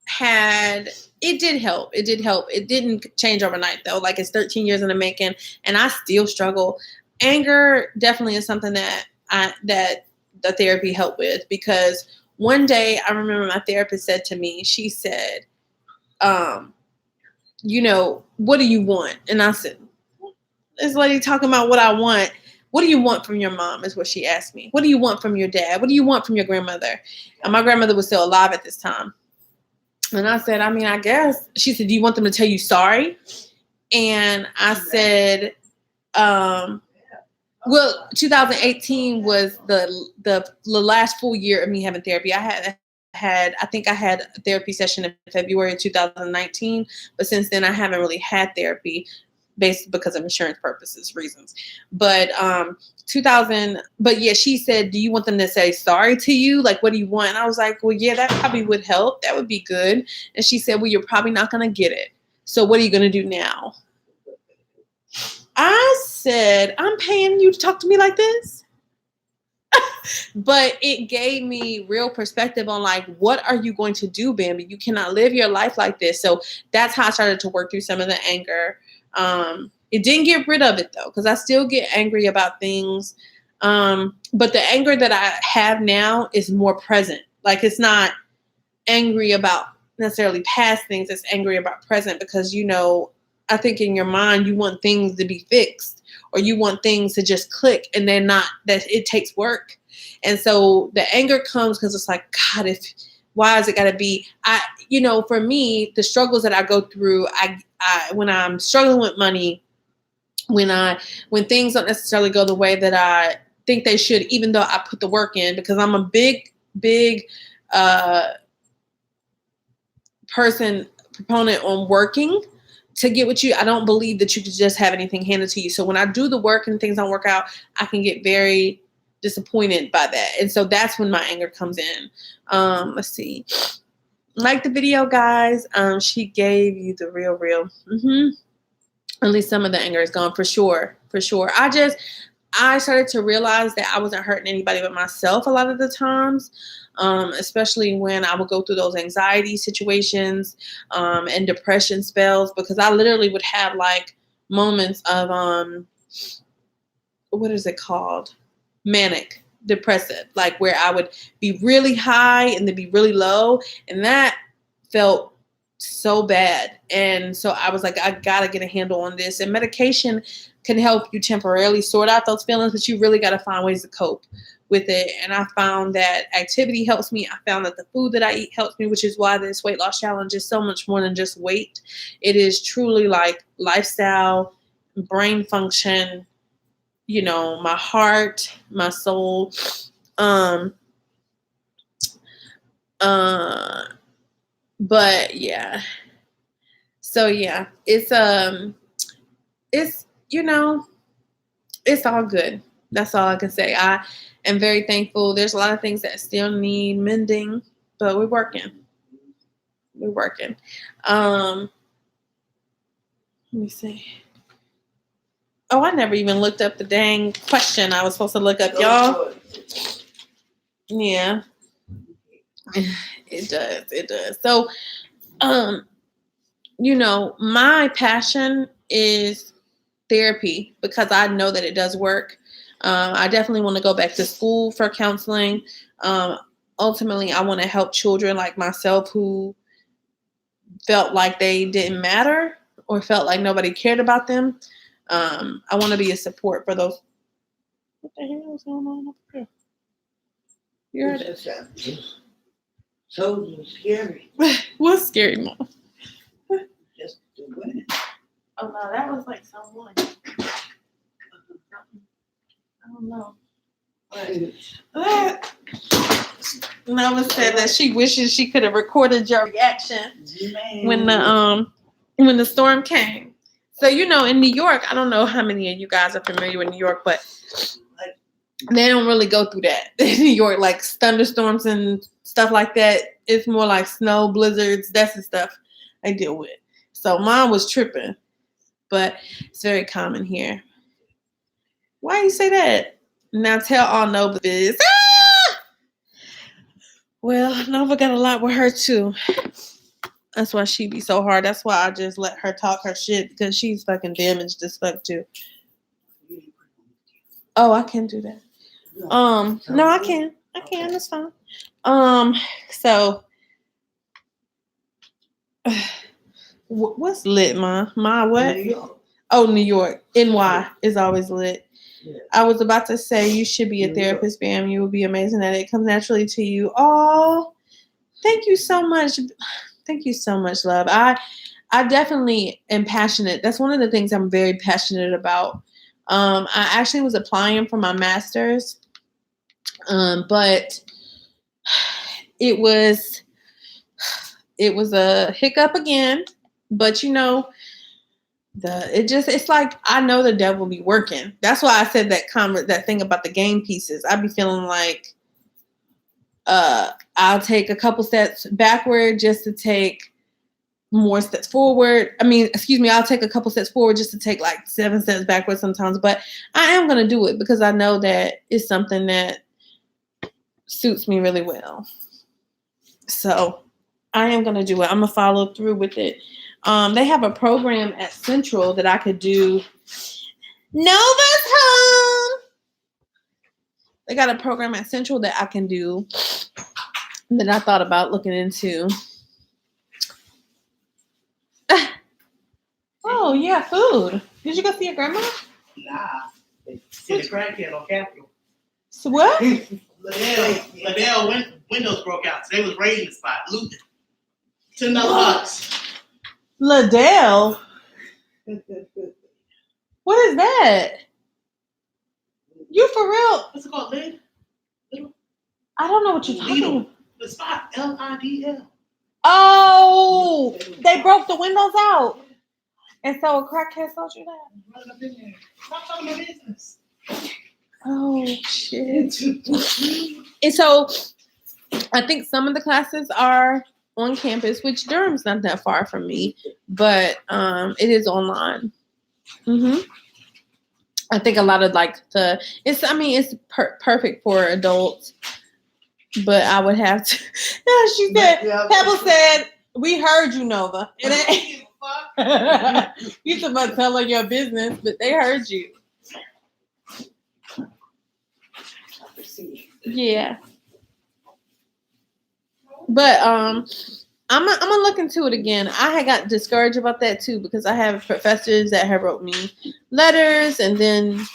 had, it did help. It did help. It didn't change overnight though. Like, it's 13 years in the making and I still struggle. Anger definitely is something that that the therapy helped with, because one day I remember my therapist said to me, she said, what do you want? And I said, this lady talking about what I want. What do you want from your mom is what she asked me. What do you want from your dad? What do you want from your grandmother? And my grandmother was still alive at this time. And I said, I guess. She said, do you want them to tell you sorry? And I said, well, 2018 was the last full year of me having therapy. I think I had a therapy session in February of 2019, but since then I haven't really had therapy, based because of insurance reasons. But but yeah, she said, do you want them to say sorry to you? Like, what do you want? And I was like, well, yeah, that probably would help. That would be good. And she said, well, you're probably not going to get it. So what are you going to do now? I said, I'm paying you to talk to me like this. But it gave me real perspective on, like, what are you going to do, Bambi? You cannot live your life like this. So that's how I started to work through some of the anger. It didn't get rid of it though, because I still get angry about things. But the anger that I have now is more present. Like, it's not angry about necessarily past things. It's angry about present, because, I think in your mind, you want things to be fixed, or you want things to just click, and they're not, that it takes work. And so the anger comes because it's like, God, why is it got to be, for me, the struggles that I go through, when I'm struggling with money, when things don't necessarily go the way that I think they should, even though I put the work in, because I'm a big proponent on working to get what you, I don't believe that you can just have anything handed to you. So when I do the work and things don't work out, I can get very disappointed by that. And so that's when my anger comes in. Let's see. Like the video, guys. She gave you the real. Mm-hmm. At least some of the anger is gone, for sure. I started to realize that I wasn't hurting anybody but myself a lot of the times, especially when I would go through those anxiety situations and depression spells, because I literally would have like moments of what is it called? Manic depressive, like where I would be really high and then be really low, and that felt so bad. And so I was like, I gotta get a handle on this. And medication can help you temporarily sort out those feelings, but you really gotta find ways to cope with it. And I found that activity helps me. I found that the food that I eat helps me, which is why this weight loss challenge is so much more than just weight. It is truly like lifestyle, brain function, my heart, my soul. But yeah. So yeah, it's it's all good. That's all I can say. I am very thankful. There's a lot of things that still need mending, but we're working. We're working. Let me see. Oh, I never even looked up the dang question I was supposed to look up, y'all. Yeah. It does. It does. So, my passion is therapy because I know that it does work. I definitely want to go back to school for counseling. Ultimately, I want to help children like myself who felt like they didn't matter or felt like nobody cared about them. I want to be a support for those. What the hell is going on up here? You heard it? So scary. What's scary, Mom? Just do it. Oh no, that was like someone. I don't know. But Nova said that she wishes she could have recorded your reaction when the storm came. So in New York, I don't know how many of you guys are familiar with New York, but they don't really go through that in New York, like thunderstorms and stuff like that. It's more like snow, blizzards, that's the stuff they deal with. So mine was tripping, but it's very common here. Why you say that? Now tell all Nova this. Ah! Well, Nova got a lot with her too. That's why she be so hard. That's why I just let her talk her shit because she's fucking damaged as fuck too. Oh, I can do that. No, I can. I can. That's fine. So, what's lit, Ma? Ma, what? New York. Oh, New York. NY is always lit. Yeah. I was about to say you should be a therapist, Bam. You will be amazing at it. It comes naturally to you. Oh, thank you so much. Thank you so much, love. I definitely am passionate. That's one of the things I'm very passionate about. I actually was applying for my master's, but it was a hiccup again. But it's like I know the devil be working. That's why I said that thing about the game pieces. I be feeling like I'll take a couple steps backward just to take more steps forward. I'll take a couple steps forward just to take like 7 steps backward sometimes. But I am gonna do it because I know that it's something that suits me really well. So I am gonna do it. I'm gonna follow through with it. They have a program at Central that I could do. Nova's home. They got a program at Central that I can do that I thought about looking into. Oh yeah, food. Did you go see your grandma? Nah. See the crackhead on Capitol. So what? Liddell windows broke out. So they was raiding the spot, looting. $10. Liddell? What is that? You for real? What's it called, Lid? I don't know what you're talking about. The spot, Lidl. Oh, they broke the windows out. And so a crackhead sold you that? Running up in there. Stop talking my business. Oh, shit. And so I think some of the classes are on campus, which Durham's not that far from me, but it is online. I think a lot of it's perfect for adults, but I would have to. She said, Pebble said, we heard you, Nova. You talking about telling your business, but they heard you. Yeah. But I'm gonna look into it again. I had got discouraged about that too because I have professors that have wrote me letters and then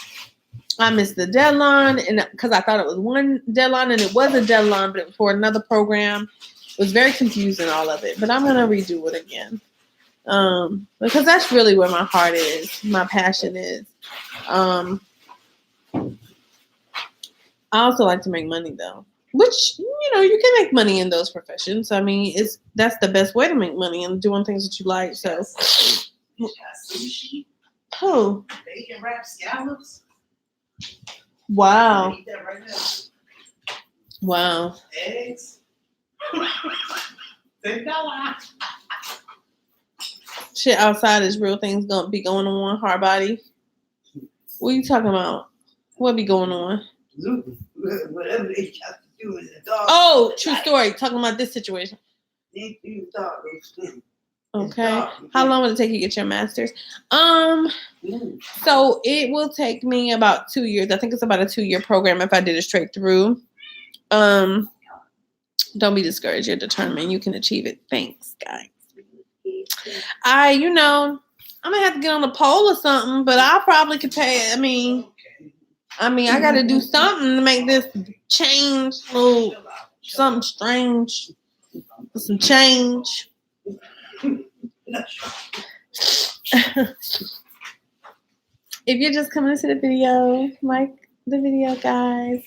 I missed the deadline and because I thought it was one deadline and it was a deadline, but it was for another program. It was very confusing, all of it. But I'm gonna redo it again. Because that's really where my heart is, my passion is. I also like to make money though. Which, you can make money in those professions. I mean, that's the best way to make money and doing things that you like. So, Sushi, oh, bacon wrapped scallops. wow, Eat that right now. wow. Eggs. $10. Shit outside is real things gonna be going on. Hard body. What are you talking about? What be going on? Whatever they have to do with the dog. Oh, true story. Talking about this situation. They do dog. Okay. How long will it take you to get your master's? So it will take me about 2 years. I think it's about a 2-year program if I did it straight through. Don't be discouraged. You're determined. You can achieve it. Thanks, guys. I'm gonna have to get on the pole or something, but I probably could pay. I mean, I got to do something to make this change, little something strange, some change. If you're just coming into the video, like the video, guys,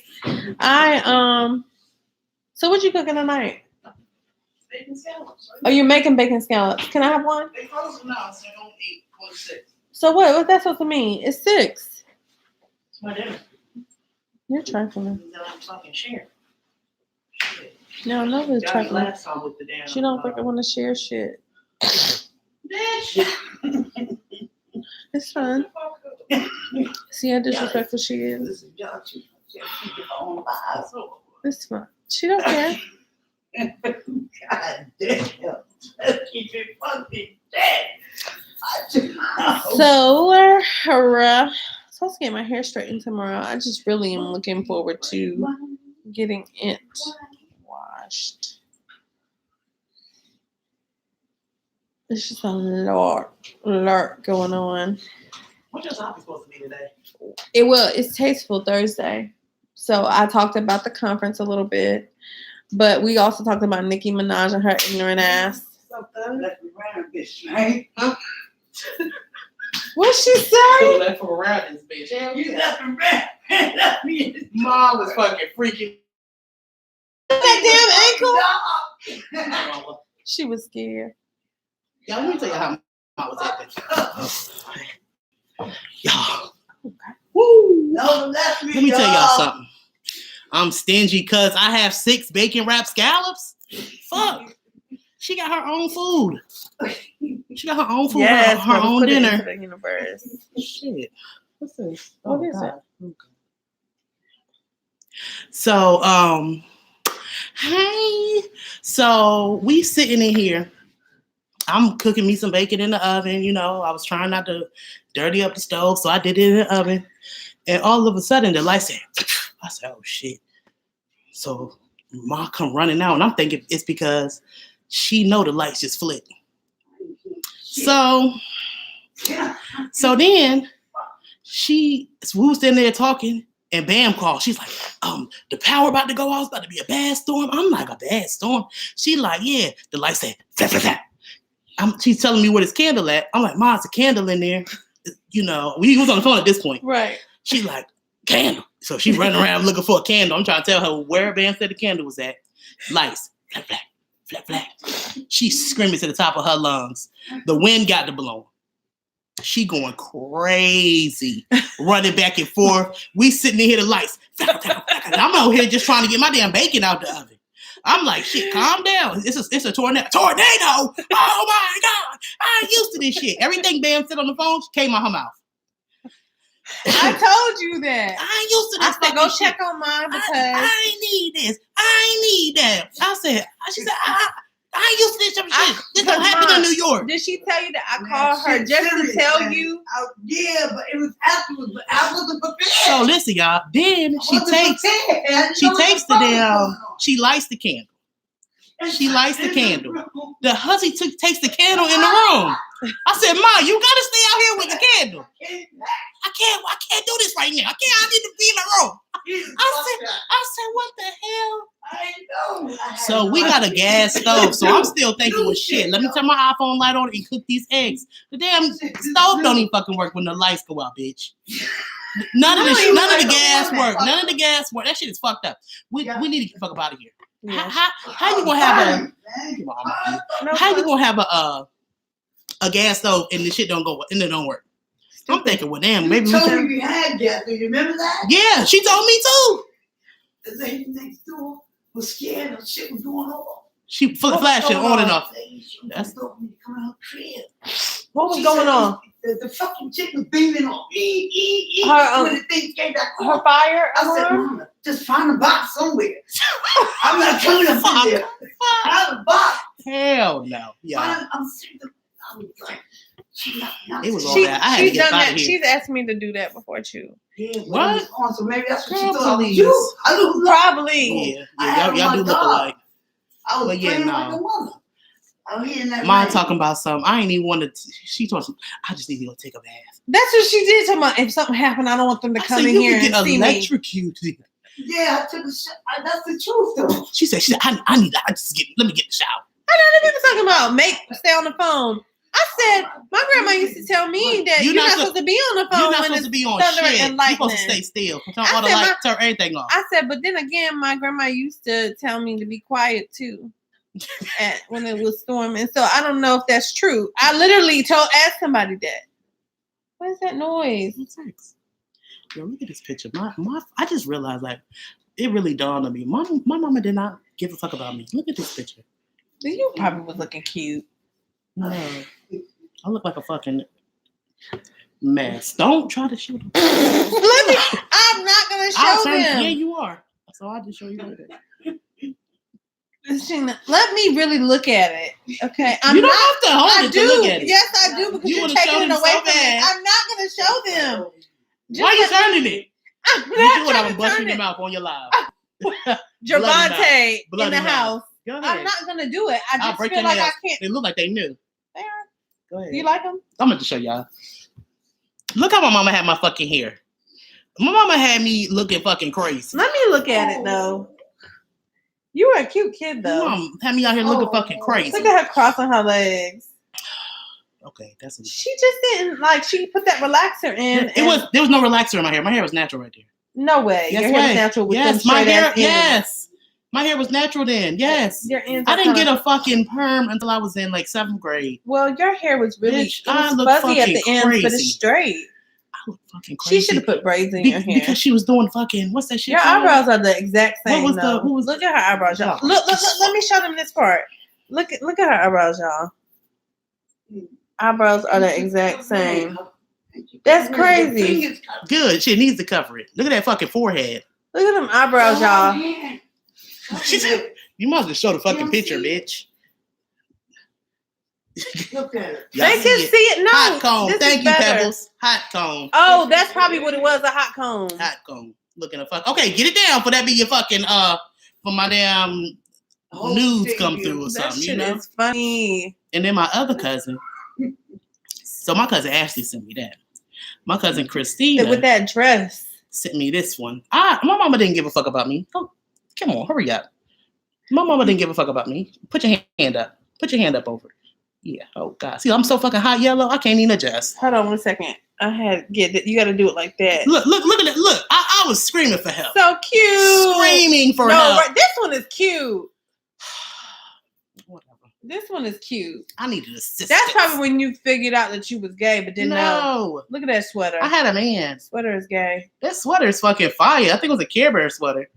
so what you cooking tonight? Bacon scallops. Oh, you're making bacon scallops. Can I have one? They frozen now, so they don't eat 6. So what's that supposed to mean? It's 6. It's my dinner. You're trifling. Then I'm fucking sharing. Shit. No, nobody's Got me trifling. last time with the damn. She don't fucking want to share shit. Bitch. It's fine. See how disrespectful she is. Listen, y'all, she keep your own lives. It's fine. She don't care. God damn. Keep it fucking dead. So we're supposed to get my hair straightened tomorrow. I just really am looking forward to getting it washed. It's just a lot going on. What's your topic supposed to be today? It's Tasteful Thursday. So I talked about the conference a little bit, but we also talked about Nicki Minaj and her ignorant ass. Something left me around, bitch, right? Huh? What'd she say? Left from around this bitch. You left me around. Left me. Mom was fucking freaking. That damn ankle. Y'all, She was scared. let me tell you how I was acting. Y'all. Woo! No, left me. Let me tell y'all something. I'm stingy because I have 6 bacon wrapped scallops. Fuck. She got her own food. She got her own food, her own dinner. The universe. Shit. What's this? What is it? So, hey. So we sitting in here. I'm cooking me some bacon in the oven. I was trying not to dirty up the stove, so I did it in the oven. And all of a sudden, the light said, I said, oh, shit. So Ma come running out, and I'm thinking it's because she know the lights just flicked. So then we was in there talking, and Bam called. She's like, the power about to go out. It's about to be a bad storm. I'm like, a bad storm? She like, yeah. The light said, flap, flap, flap. She's telling me where this candle at. I'm like, Ma, it's a candle in there. We was on the phone at this point. Right. She's like, candle. So she running around looking for a candle. I'm trying to tell her where Bam said the candle was at. Lights, flap, flap, flap, flap. She's screaming to the top of her lungs. The wind got to blowing. She going crazy, running back and forth. We sitting in here, the lights. Flap, flap, flap. And I'm out here just trying to get my damn bacon out the oven. I'm like, shit, calm down. It's a tornado. Tornado! Oh my God! I ain't used to this shit. Everything Bam said on the phone came out her mouth. I told you that. I ain't used to this. I said, go check on mine because I ain't need this. I ain't need that. She said, I ain't used to this shit. This don't happen in New door. Did she tell you that I Man, called her shit just serious, to tell man. you? Yeah, but it was afterwards. But I wasn't prepared. So listen, y'all. Then she takes the damn. She lights the candle. She lights the candle. The hussy takes the candle in the room. I said, Ma, you gotta stay out here with the candle. I can't do this right now. I need to be in the room. I said, what the hell? I know. So we got a gas stove. So I'm still thinking, well, shit, let me turn my iPhone light on and cook these eggs. The damn stove don't even fucking work when the lights go out, bitch. None of the gas work. None of the gas work. That shit is fucked up. We need to get the fuck up out of here. Yeah. How you gonna have a gas stove and the shit don't go and it don't work? Stupid. I'm thinking, well, damn, maybe we told me you had gas. Do you remember that? Yeah, she told me too. The lady next door was scared of shit was going on. She flashing on and off. That's coming out crib. What was going on? The fucking chick was beaming on. Her, when the thing came back on. Her fire? I said, Mama, just find a box somewhere. I'm not coming up in there. Find a box. Hell no. Yeah. I'm sick of I was like, it was all that. I had to get out of here. She's asked me to do that before too. Yeah, what? So maybe that's what she thought I was you. I don't know. Probably. Yeah, y'all do look alike. I was playing like a woman. Mom talking about something. I ain't even want to. She told me, I just need to go take a bath. That's what she did. Talking about if something happened, I don't want them to come in here and see me. Electrocuted. Yeah, I took a shot. That's the truth, though. She said, I let me get the shower. I know the people talking about stay on the phone. I said, my grandma used to tell me that you're not supposed to be on the phone. You're not supposed to be on shit. You're supposed to stay still. Turn everything off. I said, but then again, my grandma used to tell me to be quiet too. When it was storming. So I don't know if that's true. I literally asked somebody that. What is that noise? Yo, look at this picture. I just realized, like, it really dawned on me. My mama did not give a fuck about me. Look at this picture. You probably was looking cute. No. I look like a fucking mess. Don't try to shoot them. I'm not gonna show them. Yeah, you are. So I'll just show you later. Let me really look at it. Okay. You don't have to hold it to look at it. Yes, I do, because you're taking it away from me. I'm not gonna show them. Why are you turning it? I'm you do what I'm busting your mouth on your live. Javante in the house. Go ahead. I'm not gonna do it. I just break feel like nails. I can't. They look like they knew. They are. Go ahead. You like them? I'm gonna show y'all. Look how my mama had my fucking hair. My mama had me looking fucking crazy. Let me look at it though. You were a cute kid though. Mom had me out here looking fucking crazy. Look at her crossing her legs. Okay, that's a... She just didn't she put that relaxer in. There was no relaxer in my hair. My hair was natural right there. No way. Yes, your hair was natural with them my hair. ends. Yes. My hair was natural then. Yes. I didn't get a fucking perm until I was in like 7th grade. Well, your hair was really fuzzy at the ends, but it's straight. I look fucking crazy. She should have put braids in your hair. Because she was doing fucking, what's that shit Your called? eyebrows are the exact same. Look at her eyebrows, y'all. Oh, look, let me show them this part. Look at her eyebrows, y'all. Eyebrows are the exact same. That's crazy. Good. She needs to cover it. Look at that fucking forehead. Look at them eyebrows, y'all. You must have showed a fucking picture, bitch. Look at it. They can see it. No. Hot comb. Thank you, Pebbles. Hot comb. Oh, that's probably what it was, a hot comb. Hot comb. Looking a fuck. Okay, get it down for that be your fucking for my damn nudes come through or something. That shit is funny. And then my other cousin. So my cousin Ashley sent me that. My cousin Christina with that dress sent me this one. My mama didn't give a fuck about me. Oh, come on, hurry up. My mama didn't give a fuck about me. Put your hand up. Put your hand up over it. Yeah. Oh God. See, I'm so fucking hot yellow. I can't even adjust. Hold on 1 second. I had to get it. You got to do it like that. Look at it. Look, I was screaming for help. So cute. Screaming for help. Right, this one is cute. Whatever. This one is cute. I needed assistance. That's probably when you figured out that you was gay, but didn't know. No. Look at that sweater. I had a man. Sweater is gay. That sweater is fucking fire. I think it was a Care Bear sweater.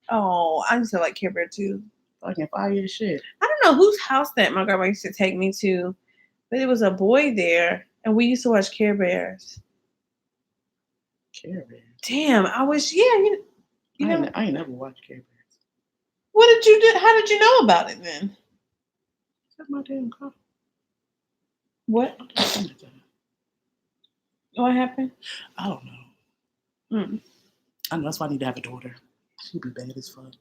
Oh, I used to like Care Bear too. Fucking fire as shit. I don't know whose house that my grandma used to take me to, but it was a boy there, and we used to watch Care Bears. Care Bears. Damn, I wish. Yeah, I ain't never watched Care Bears. What did you do? How did you know about it then? That's my damn car. What? What happened? I don't know. I know that's why I need to have a daughter. She'd be bad as fuck.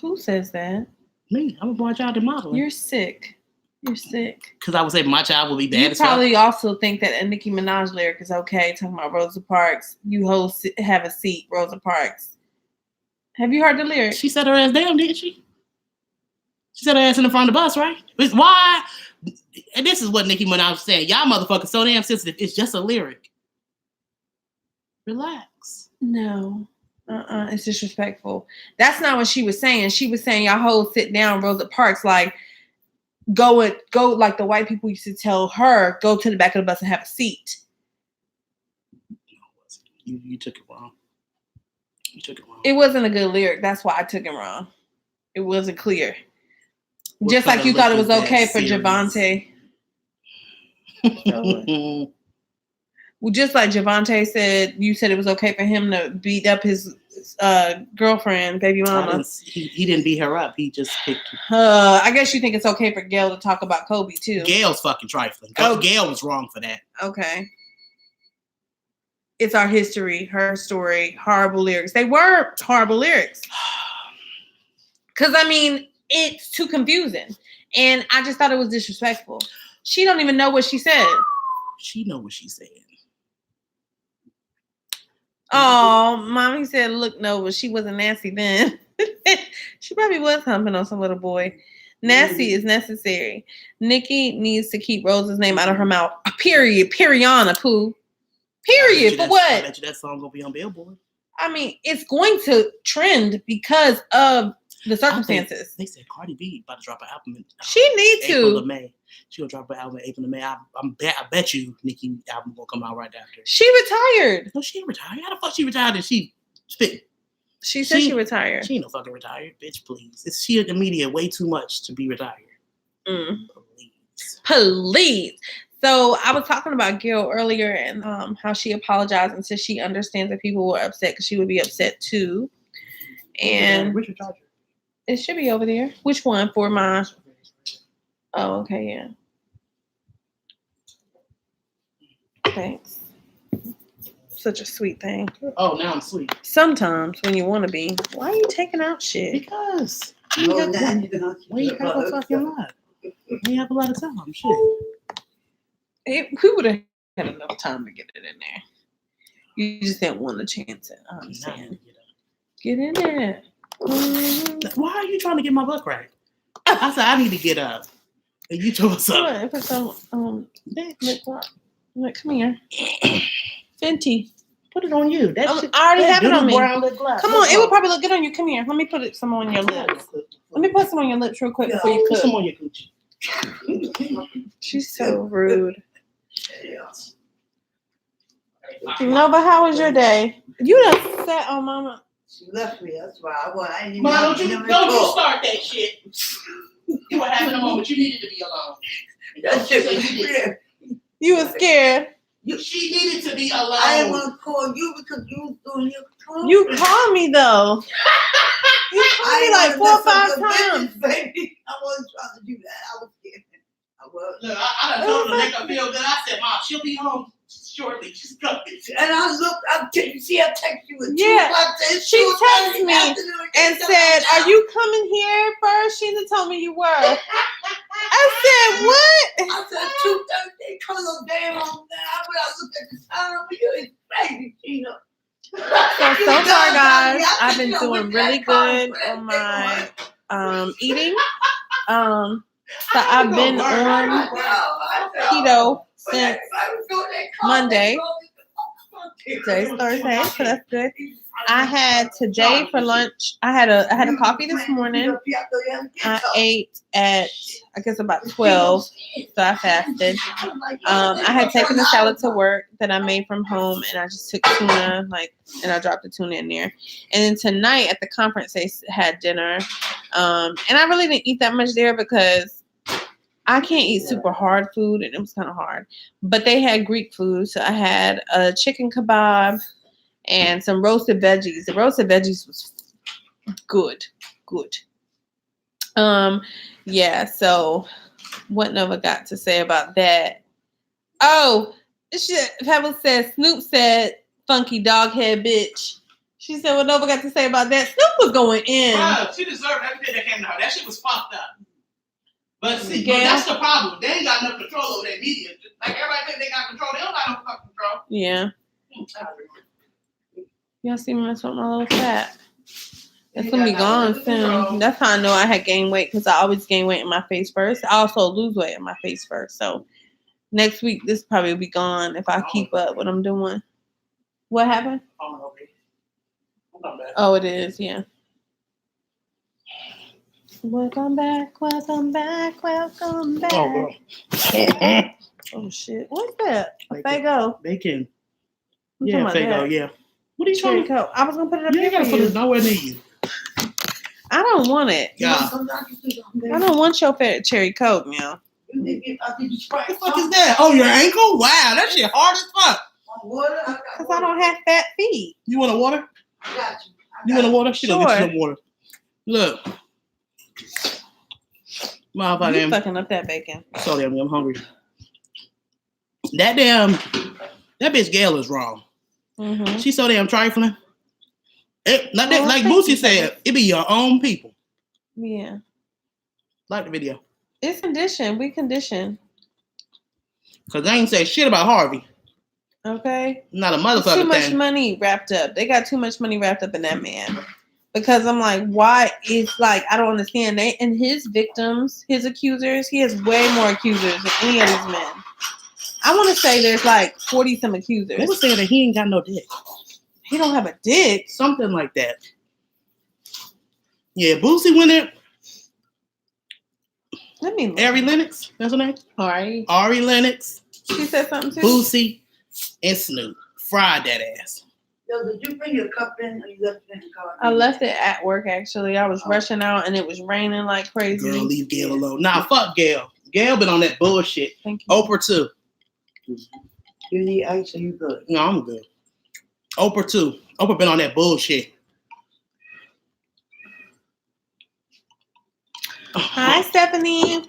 Who says that? Me. I'm a my child in modeling. You're sick. You're sick. Because I would say my child will be bad You as fuck. probably also think that a Nicki Minaj lyric is okay, talking about Rosa Parks. You hoes have a seat, Rosa Parks. Have you heard the lyric? She said her ass down, didn't she? She said her ass in the front of the bus, right? Why? And this is what Nicki Minaj was saying. Y'all motherfuckers so damn sensitive. It's just a lyric. Relax. No. It's disrespectful. That's not what she was saying. She was saying y'all hoes sit down, Rosa Parks, like go like the white people used to tell her, go to the back of the bus and have a seat. You took it wrong. You took it wrong. It wasn't a good lyric. That's why I took it wrong. It wasn't clear. Just like you thought it was okay for Javante. Well, just like Javante said, you said it was okay for him to beat up his girlfriend, baby mama. He didn't beat her up. He just picked her. I guess you think it's okay for Gail to talk about Kobe too. Gail's fucking trifling. Gail was wrong for that. Okay. It's our history, her story, horrible lyrics. They were horrible lyrics. Because, I mean, it's too confusing. And I just thought it was disrespectful. She don't even know what she said. She know what she said. Oh, mommy said, look, Nova, she wasn't nasty then. She probably was humping on some little boy. Nasty is necessary. Nikki needs to keep Rosa's name out of her mouth. Period. Periana, poo. Period. For what? I bet you that song gonna be on Billboard. I mean, it's going to trend because of the circumstances. They said Cardi B about to drop an album. She need to. April to May. She gonna drop an album in April to May. I bet you Nicki album gonna come out right after. She retired. No, she ain't retired. How the fuck she retired and she spit? She said she retired. She ain't no fucking retired, bitch. Please, she in the media way too much to be retired. Please. So I was talking about Gail earlier and how she apologized and said she understands that people were upset because she would be upset too. And Richard Charger. It should be over there. Which one? For my... Oh, okay, yeah. Thanks. Such a sweet thing. Oh, now I'm sweet. Sometimes when you want to be. Why are you taking out shit? Because we have a fucking lot. We have a lot of time. Shit. We would have had enough time to get it in there. You just didn't want to chance it. I understand. Get in there. Why are you trying to get my butt cracked? I said I need to get up. And you told us something. Put some lip come here. Fenty. Put it on you. I already have it on me. Come on, it would probably look good on you. Come here. Let me put some on your lips. Let me put some on your lips real quick before you cook. Put some on your coochie. She's so rude. No, but how was your day? You done sat on Mama. She left me. That's why I didn't. Mom, don't you start that shit. You were having a moment. You needed to be alone. That shit was weird. You were scared. She needed to be alone. I didn't want to call you because you was doing your call. You called me though. You called me like 4 or 5 times. Business, baby. I wasn't trying to do that. I was scared. I was. Look, I done told her to make her feel good. I said, Mom, she'll be home shortly. She's coming. And I looked, see, I text you at 2 Yeah. o'clock. She texted me and said, "Are you coming here first?" She didn't tell me you were. I said, "What?" I said 2:30. Come on, damn on now. But I looked at the time. It's crazy, Tina. So far, guys, I've been doing really good on my eating. So I've been on keto since Monday. Today's Thursday, so that's good. I had today for lunch. I had a coffee this morning. I ate at I guess about 12, so I fasted. I had taken the salad to work that I made from home, and I just took tuna, and I dropped the tuna in there. And then tonight at the conference, they had dinner, and I really didn't eat that much there because I can't eat super hard food, and it was kind of hard. But they had Greek food, so I had a chicken kebab and some roasted veggies. The roasted veggies was good. Yeah, so What Nova got to say about that? Oh, shit. Pebble said Snoop said funky dog head bitch. She said what Nova got to say about that. Snoop was going in. Bro, she deserved everything that came to her. That shit was fucked up. But see, Gail? but that's the problem. They ain't got no control over that media. Like everybody think they got control. They don't got no fucking control. Yeah. Y'all see me mess with my little fat. It's gonna be gone soon. That's how I know I had gained weight because I always gain weight in my face first. I also lose weight in my face first. So next week this probably will be gone if I keep up what I'm doing. What happened? Oh, it is. Yeah. Welcome back. Welcome back. Welcome back. Oh, Oh shit! What's that? A Bacon. Fago. Bacon. I'm Yeah, talking about Fago, that. yeah. What are you Cherry trying to coke. I was gonna put it up You here ain't gotta for put you. it nowhere near you. I don't want it. Yeah. I don't want your cherry coke now. What the fuck is that? Oh, your ankle? Wow, that shit hard as fuck. Because I don't have fat feet. You want a water? I got you. You want a water? She gonna get you Sure. some water. Look. You Motherfucking. fucking up that bacon. So damn, I'm hungry. That bitch Gail is wrong. Mm-hmm. She's so damn trifling. Like thank Boosie you, said, it be your own people. Yeah. Like the video. It's conditioned. We conditioned. Cause they ain't say shit about Harvey. Okay? Not a There's motherfucker too much thing. money wrapped up. They got too much money wrapped up in that man. Because I'm like, why? It's like, I don't understand. And his victims, his accusers, he has way more accusers than any of these men. I want to say there's like 40 some accusers. They were saying that he ain't got no dick. He don't have a dick. Something like that. Yeah, Boosie went in. Let me look. Ari Lennox, that's her name? Ari. Ari Lennox, She said something too. Boosie, and Snoop. Fried that ass. Yo, did you bring your cup in or you left it in the car? I left it at work, actually. I was rushing out, and it was raining like crazy. Girl, leave Gail alone. Nah, fuck Gail. Gail been on that bullshit. Thank you. Oprah too. You need ice or you good? No, I'm good. Oprah too. Oprah been on that bullshit. Hi, Stephanie.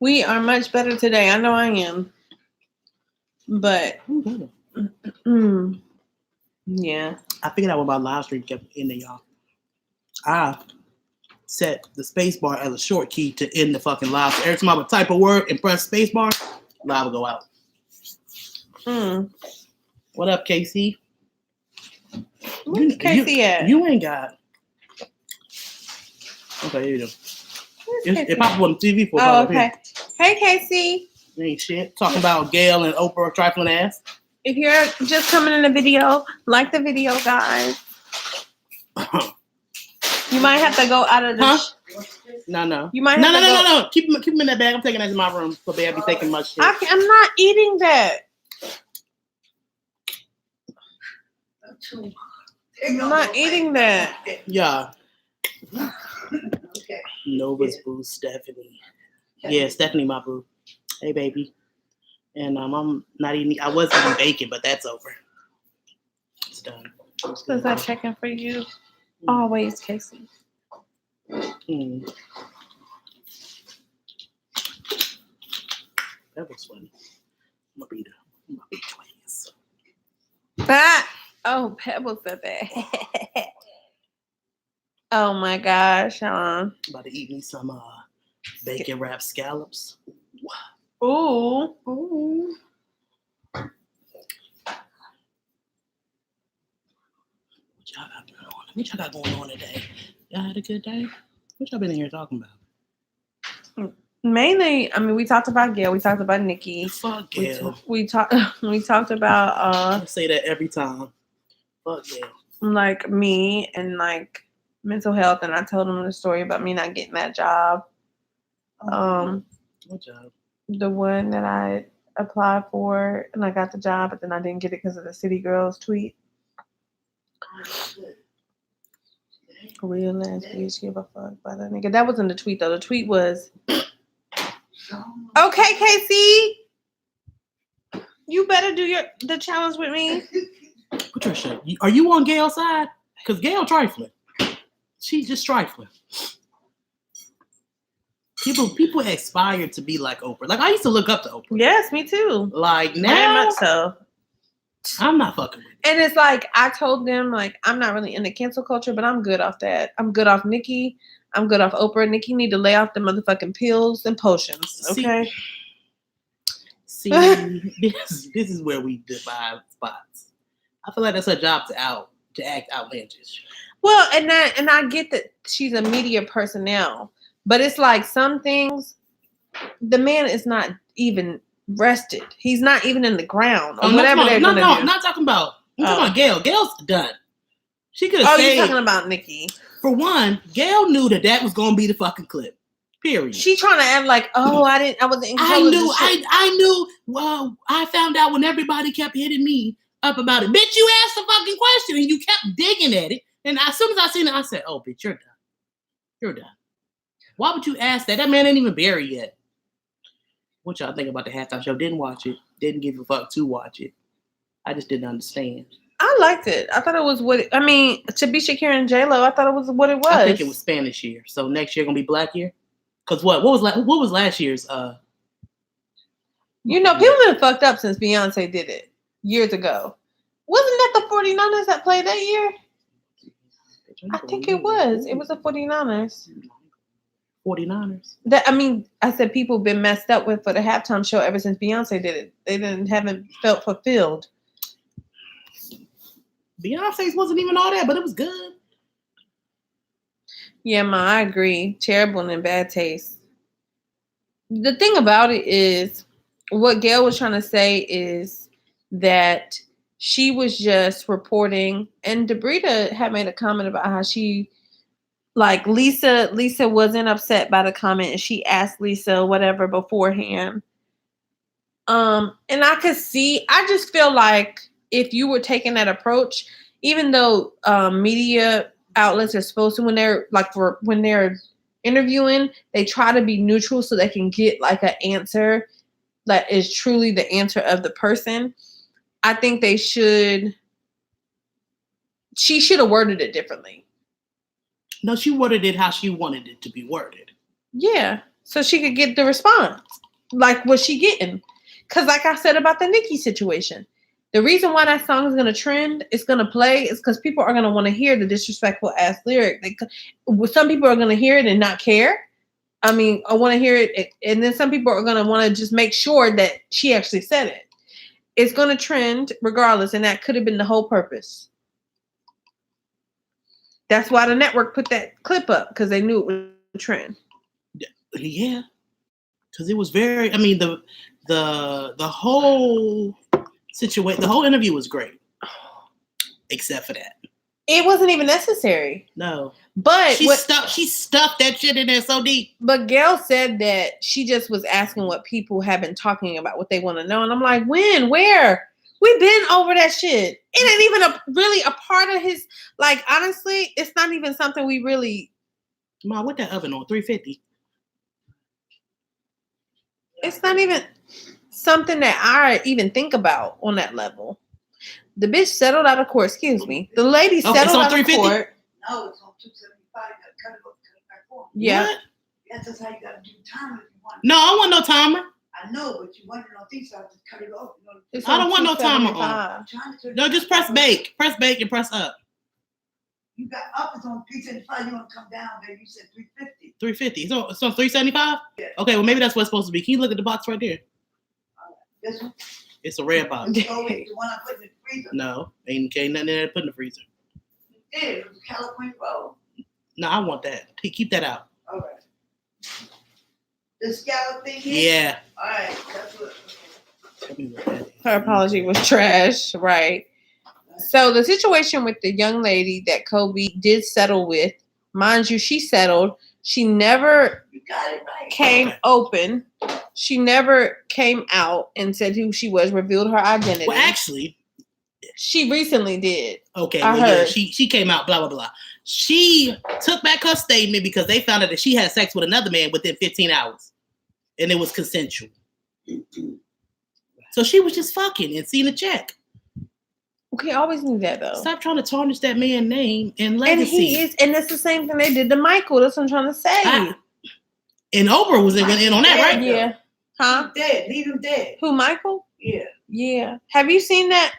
We are much better today. I know I am. But, yeah. I figured out what my live stream kept ending, y'all. I set the space bar as a short key to end the fucking live. So every time I would type a word and press space bar, live would go out. What up, Casey? Where's Casey at? You ain't got. Okay, here you go. It popped up on the TV for Oh, up okay. here. Hey, Casey. You ain't shit. Talking about Gail and Oprah trifling ass. If you're just coming in the video, like the video, guys. You might have to go out of the... No. You might have to go... No. Keep them in that bag. I'm taking that to my room. So babe, I be taking much shit. I'm not eating that. I'm not eating that. Yeah. Okay. Nova's boo, Stephanie. Yeah, Stephanie, my boo. Hey, baby. And I'm not eating. I was eating bacon, but that's over. It's done. Was I checking for you? Always, Casey. That was funny. I'm gonna be twins. Ah! Oh, Pebble said that. Oh my gosh, About to eat me some bacon wrapped scallops. Ooh. What y'all got going on today? Y'all had a good day? What y'all been in here talking about? Mainly, I mean, we talked about Gail. We talked about Nikki. Fuck Gail. We talked about I say that every time. Fuck Gail. like me and like mental health, and I told them the story about me not getting that job. What job? The one that I applied for, and I got the job, but then I didn't get it because of the City Girls tweet. Real ass bitch, give a fuck about that nigga. That wasn't the tweet though. The tweet was, okay, Casey, you better do the challenge with me. Patricia, are you on Gail's side? Because Gail trifling. She's just trifling. People aspire to be like Oprah. Like I used to look up to Oprah. Yes, me too. Like Very now, much so. I'm not fucking with it. And it's like I told them, like, I'm not really into cancel culture, but I'm good off that. I'm good off Nikki. I'm good off Oprah. Nikki need to lay off the motherfucking pills and potions. Okay. See, this is where we divide spots. I feel like that's her job to act outlandish. Well, and I get that she's a media personnel, but it's like some things, the man is not even rested. He's not even in the ground or whatever they're gonna do. No, not talking about. I'm talking about Gail. Gail's done. She could have. Oh, you're talking about Nikki. For one, Gail knew that was gonna be the fucking clip. Period. She trying to act like, I wasn't in control of this shit. I knew. Well, I found out when everybody kept hitting me up about it. Bitch, you asked the fucking question and you kept digging at it. And as soon as I seen it, I said, "Oh, bitch, you're done. You're done." Why would you ask that? That man ain't even buried yet. What y'all think about the halftime show? Didn't watch it. Didn't give a fuck to watch it. I just didn't understand. I liked it. I thought it was to be Shakira and J-Lo, I thought it was what it was. I think it was Spanish year. So next year gonna be Black year. Cause what was last year's? People been fucked up since Beyonce did it years ago. Wasn't that the 49ers that played that year? I think it was. It was the 49ers. 49ers. I said people been messed up with for the halftime show ever since Beyonce did it. They haven't felt fulfilled. Beyonce's wasn't even all that, but it was good. Yeah, I agree. Terrible and in bad taste. The thing about it is, what Gail was trying to say is that she was just reporting, and Debrita had made a comment about how she, like, Lisa wasn't upset by the comment, and she asked Lisa whatever beforehand. And I just feel like if you were taking that approach, even though media outlets are supposed to, when they're interviewing, they try to be neutral so they can get like an answer that is truly the answer of the person. I think she should have worded it differently. No, she worded it how she wanted it to be worded. Yeah. So she could get the response. Like, what's she getting? Because like I said about the Nicki situation, the reason why that song is going to trend, it's going to play, is because people are going to want to hear the disrespectful ass lyric. Some people are going to hear it and not care. I want to hear it. And then some people are going to want to just make sure that she actually said it. It's going to trend regardless. And that could have been the whole purpose. That's why the network put that clip up, because they knew it would trend. Yeah. Because it was very, the whole situation, the whole interview was great. Except for that. It wasn't even necessary. No. But she stuffed that shit in there so deep. But Gail said that she just was asking what people have been talking about, what they want to know. And I'm like, when? Where? We've been over that shit. It ain't even really a part of his, like, honestly, it's not even something we really. Mom, what that oven on? 350. It's not even something that I even think about on that level. The bitch settled out of court. Excuse me. The lady settled out of court. No, it's on 275. You gotta cut it back on. Yeah. What? That's just how you gotta do time if you want. No, I want no timer. I know, but you want it on these, so I just cut it off. I don't want no timer on. No, just press bake. Press bake and press up. You got up, it's on 375. You want to come down, baby. You said 350. 350. So it's on 375? Yeah. Okay, well, maybe that's what it's supposed to be. Can you look at the box right there? This one? It's a red box. Oh, wait, the one I put in the freezer. No, ain't nothing in there to put in the freezer. It was California roll. No, I want that. Keep that out. All right. The scallop thing here? Yeah. All right, that's what. Tell me what that is. Her apology was trash, right? So the situation with the young lady that Kobe did settle with, mind you, she settled. She never came open. She never came out and said who she was, revealed her identity. Well, actually, she recently did. Okay, I heard. Yeah, she came out, blah, blah, blah. She took back her statement because they found out that she had sex with another man within 15 hours. And it was consensual. So she was just fucking and seeing a check. Okay, I always knew that though. Stop trying to tarnish that man's name and legacy. And that's the same thing they did to Michael. That's what I'm trying to say. And Oprah was in on that, right? Yeah. Huh? Dead. Leave him dead. Who, Michael? Yeah. Yeah. Have you seen that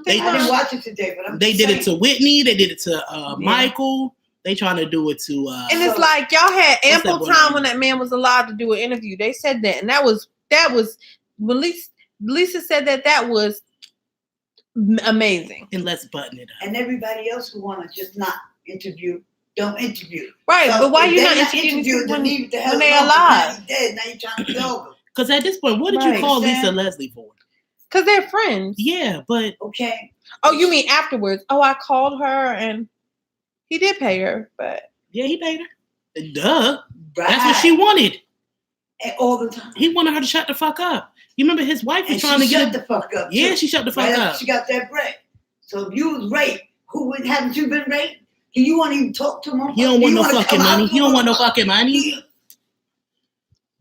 thing? I didn't watch it today, but they did it to Whitney. They did it to Michael. They trying to do it to. And it's like y'all had ample time when that man was allowed to do an interview. They said that, and that was when Lisa said that was amazing. And let's button it up. And everybody else who want to just not interview, don't interview. Right, so but why you not interviewing when they alive? Dead. Now you trying to get over. Because at this point, what did you call Lisa Leslie for? Because they're friends. Yeah, but okay. Oh, you mean afterwards? Oh, I called her and he did pay her, but yeah, he paid her. Duh, right. That's what she wanted. And all the time. He wanted her to shut the fuck up. You remember his wife was trying to shut the fuck up. Yeah, too. she shut the fuck up. She got that bread. So if you was raped, haven't you been raped? Do you want to even talk to him? You don't want no fucking money. You don't want no fucking money.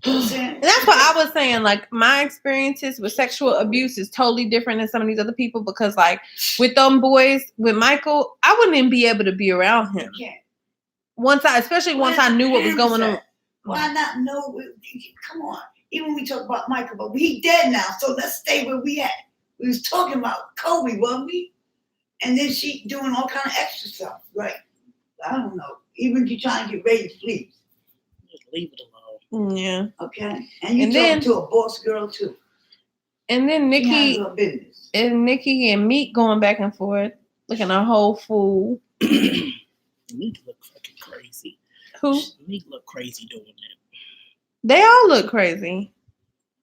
And that's what I was saying. Like, my experiences with sexual abuse is totally different than some of these other people because, like, with them boys, with Michael, I wouldn't even be able to be around him. Especially once I knew what was going on. Why not know? Come on. Even we talk about Michael, but he dead now, so let's stay where we at. We was talking about Kobe, wasn't we? And then she doing all kind of extra stuff, right? I don't know. Even if you're trying to get ready to sleep. Just leave it alone. Yeah. Okay. And you talking to a boss girl too. And then Nikki and Meek going back and forth, looking a whole fool. Meek look fucking crazy. Who? Meek look crazy doing that. They all look crazy.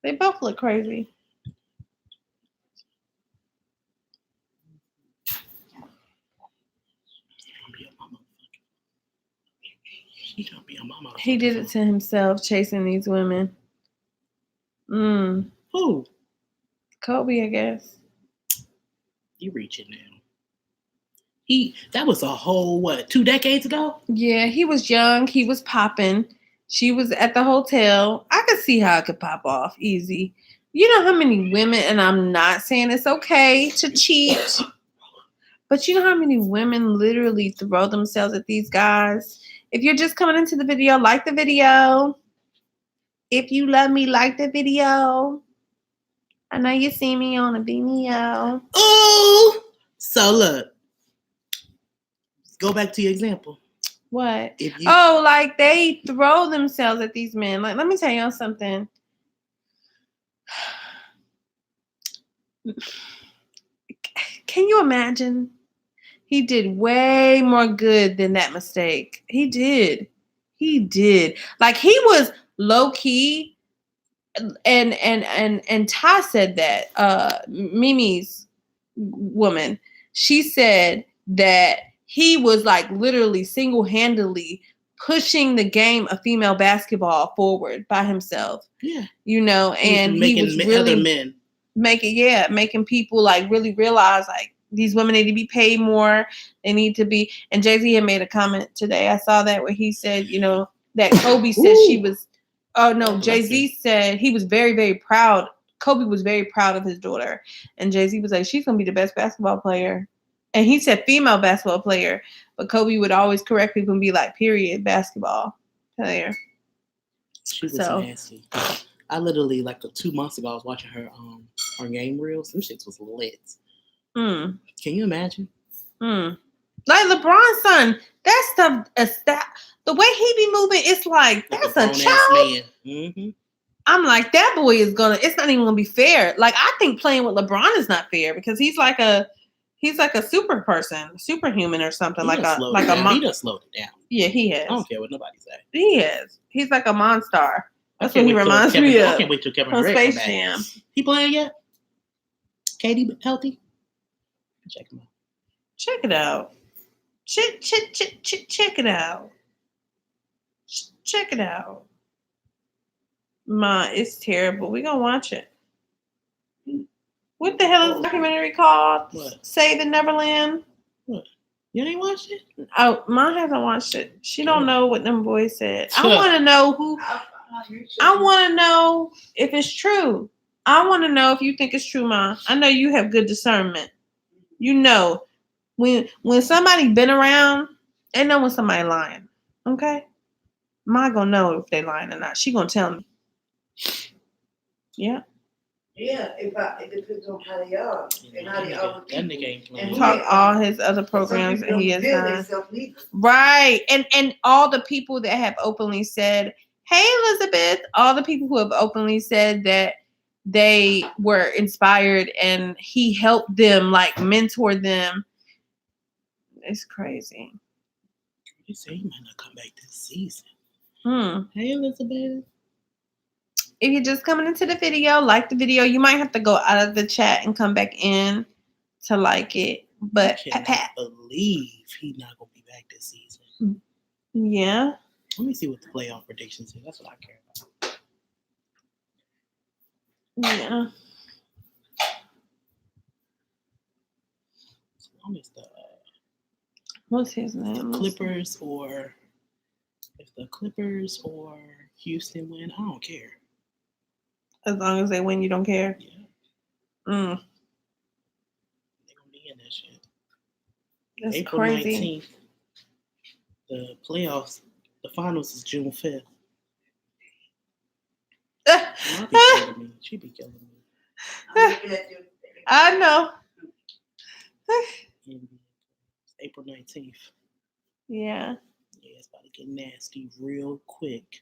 They both look crazy. He did it to himself, chasing these women. Who? Kobe, I guess. You reaching now. That was a whole 2 decades ago? Yeah, he was young. He was popping. She was at the hotel. I could see how it could pop off easy. You know how many women, and I'm not saying it's okay to cheat, but you know how many women literally throw themselves at these guys? If you're just coming into the video, like the video. If you love me, like the video. I know you see me on a Vimeo. Oh! So look. Let's go back to your example. What? Like they throw themselves at these men. Like, let me tell y'all something. Can you imagine? He did way more good than that mistake. He did. Like, he was low key, and Ty said that. Mimi's woman, she said that he was like literally single-handedly pushing the game of female basketball forward by himself. Yeah, and he was really other men making people like really realize like these women need to be paid more. They need to be. And Jay-Z had made a comment today. I saw that where he said, that Kobe said she was. Oh no, Jay-Z said he was very, very proud. Kobe was very proud of his daughter, and Jay-Z was like, she's gonna be the best basketball player. And he said female basketball player, but Kobe would always correct people and be like, period, basketball player. She was nasty. I literally, 2 months ago, I was watching her game reels. Some shits was lit. Can you imagine? Like LeBron's son, that stuff, the way he be moving, it's like that's a child. Mm-hmm. I'm like, that boy is it's not even gonna be fair. Like, I think playing with LeBron is not fair because he's like a super person, superhuman or something. He just slowed it down. Yeah, he has. I don't care what nobody say. He has. He's like a monster. That's what he reminds me of. I can't wait till Kevin Durant Space Jam. He playing yet? Katie healthy? Check him out. Check it out. Check it out. Check it out. It's terrible. We're gonna watch it. What the hell is the documentary called? What? Saving Neverland? What? You ain't watched it? Oh, Ma hasn't watched it. She don't know what them boys said. I want to know who. I want to know if it's true. I want to know if you think it's true, Ma. I know you have good discernment. When somebody been around, they know when somebody lying. Okay? Ma gonna know if they lying or not. She gonna tell me. Yeah. Yeah, it depends on how they are and how they are with That people. nigga ain't playing. And Talk all his other programs that he has done. Right. And all the people that have openly said, hey, Elizabeth, all the people who have openly said that they were inspired and he helped them, like mentored them. It's crazy. You say he might not come back this season. Hmm. Hey, Elizabeth. If you're just coming into the video, like the video. You might have to go out of the chat and come back in to like it. But I cannot believe he's not gonna be back this season. Yeah. Let me see what the playoff predictions is. That's what I care about. Yeah. As long as What's his name? the Clippers or if the Clippers or Houston win, I don't care. As long as they win, you don't care. Yeah, Mm. they're gonna be in that shit. That's April crazy. 19th. The playoffs, the finals is June 5th. Mom be killing me. She be killing me. I know. April 19th. Yeah. Yeah, it's about to get nasty real quick.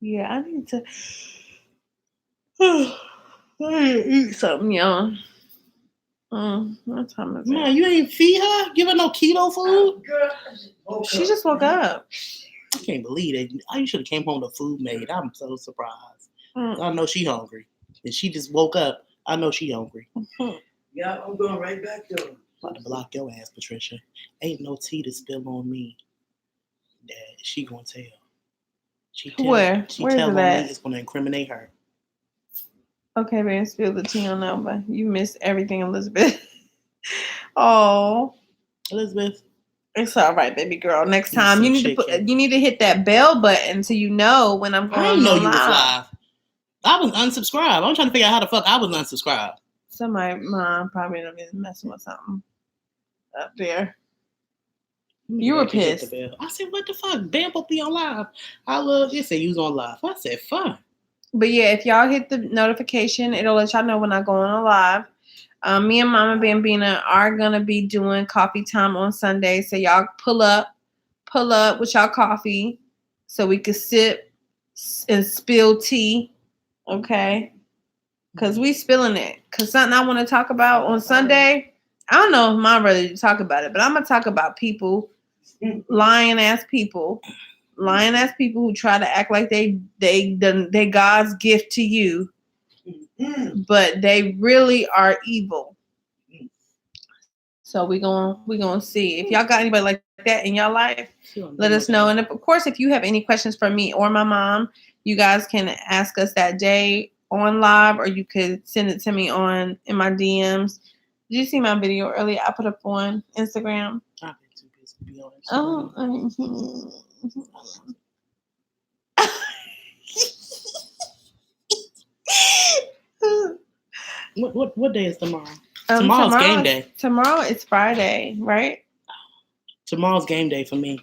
Yeah, I need to. I need to eat something, y'all. What time is it? Man, you ain't feed her? Give her no keto food? She just woke up. I can't believe it. You should have came home to food made. I'm so surprised. I know she hungry. And she just woke up. I know she hungry. Yeah, I'm going right back to her. About to block your ass, Patricia. Ain't no tea to spill on me. That she gonna tell. She tell Where's on it me, at? it's gonna incriminate her. Okay, man, spill the tea on that, but you missed everything, Elizabeth. Oh, Elizabeth. it's all right, baby girl. Next Eat time some you need to hit that bell button so you know when I'm going. I didn't know you live. was live. I was unsubscribed. I'm trying to figure out how the fuck I was unsubscribed. Somebody, mom, probably done been messing with something up there. You were pissed. I said, what the fuck? Bam will be on live. I love you. Said you was on live. I said, fun. But yeah, if y'all hit the notification, it'll let y'all know when I go on live. Me and Mama Bambina are gonna be doing coffee time on Sunday. So y'all pull up with y'all coffee so we could sip and spill tea. Okay. Cause we spilling it. Cause something I want to talk about on Sunday. I don't know if Mom ready to talk about it, but I'm gonna talk about people, lying ass people who try to act like they God's gift to you, but they really are evil. So we gonna see if y'all got anybody like that in your life. Let us know. And of course, if you have any questions for me or my mom, you guys can ask us that day on live, or you could send it to me in my DMs. Did you see my video earlier? I put up on Instagram. I've been too busy to be on Oh. What day is tomorrow? Tomorrow's game day. Tomorrow is Friday, right? Tomorrow's game day for me.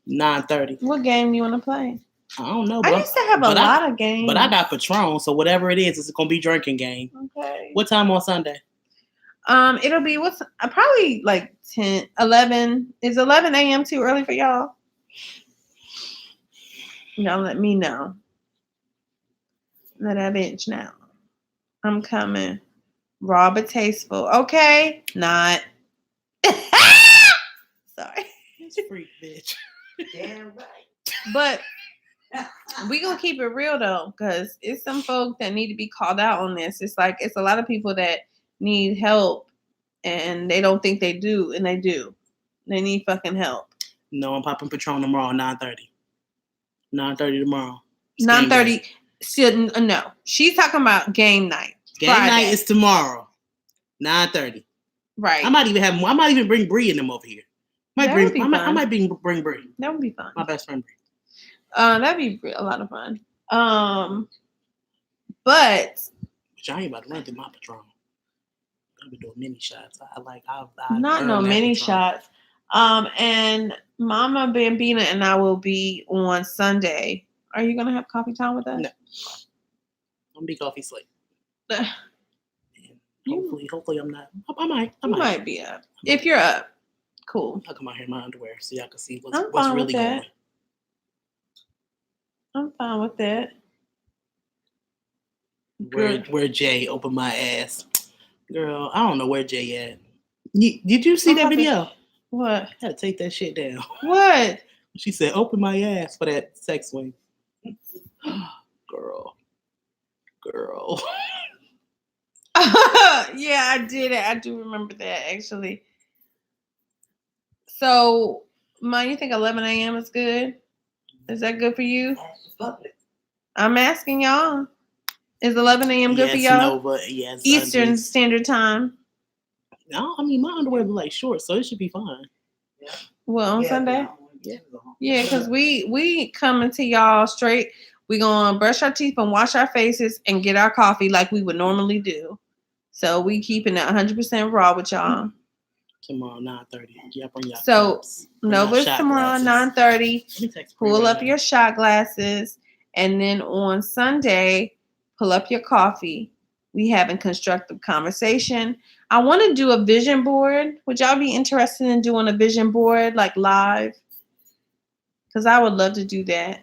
9:30. What game do you want to play? I don't know. I used to have a lot of games. But I got Patron, so whatever it is, it's gonna be drinking game. Okay. What time on Sunday? It'll be probably like 10, 11. Is 11 a.m. too early for y'all? Y'all let me know. Let that bitch know. I'm coming. Raw but tasteful. Okay. Not. Sorry. It's freak, bitch. Damn right. But we gonna keep it real though, because it's some folk that need to be called out on this. It's like it's a lot of people that need help and they don't think they do, and they do. They need fucking help. No, I'm popping Patron tomorrow, 9:30. 9:30 tomorrow. 9:30. No, she's talking about game night. Game night is tomorrow, 9:30. Right. I might even bring Bree and them over here. I might bring Bree. That would be fun. My best friend Bree. That'd be a lot of fun. But I ain't about to run through my Patron. I'm gonna be doing mini shots. Not no mini Patron. shots. And Mama Bambina and I will be on Sunday. Are you gonna have coffee time with us? No. I'm be coffee sleep. Uh, Hopefully I'm not. I might. You might be up. If you're up, cool. I'll come out here in my underwear so y'all can see I'm what's fine really with that. going. I'm fine with that. Where Jay opened my ass. Girl, I don't know where Jay at. Did you see that video? What? I had to take that shit down. What? She said, open my ass for that sex swing. Girl. Yeah, I did it. I do remember that, actually. So, Mom, you think 11 a.m. is good? Is that good for you? I'm asking y'all. Is 11 a.m. good for y'all? Nova, yes, Eastern Sundays. Standard Time. No, I mean, my underwear be like short, so it should be fine. Well, on Sunday? Yeah. Yeah, because we coming to y'all straight. We gonna brush our teeth and wash our faces and get our coffee like we would normally do. So we keeping it 100% raw with y'all. Tomorrow 9:30. Yeah, bring y'all So cups. Nova's tomorrow 9:30. Pull up your shot glasses, and then on Sunday, pull up your coffee. We having constructive conversation. I want to do a vision board. Would y'all be interested in doing a vision board like live? Because I would love to do that.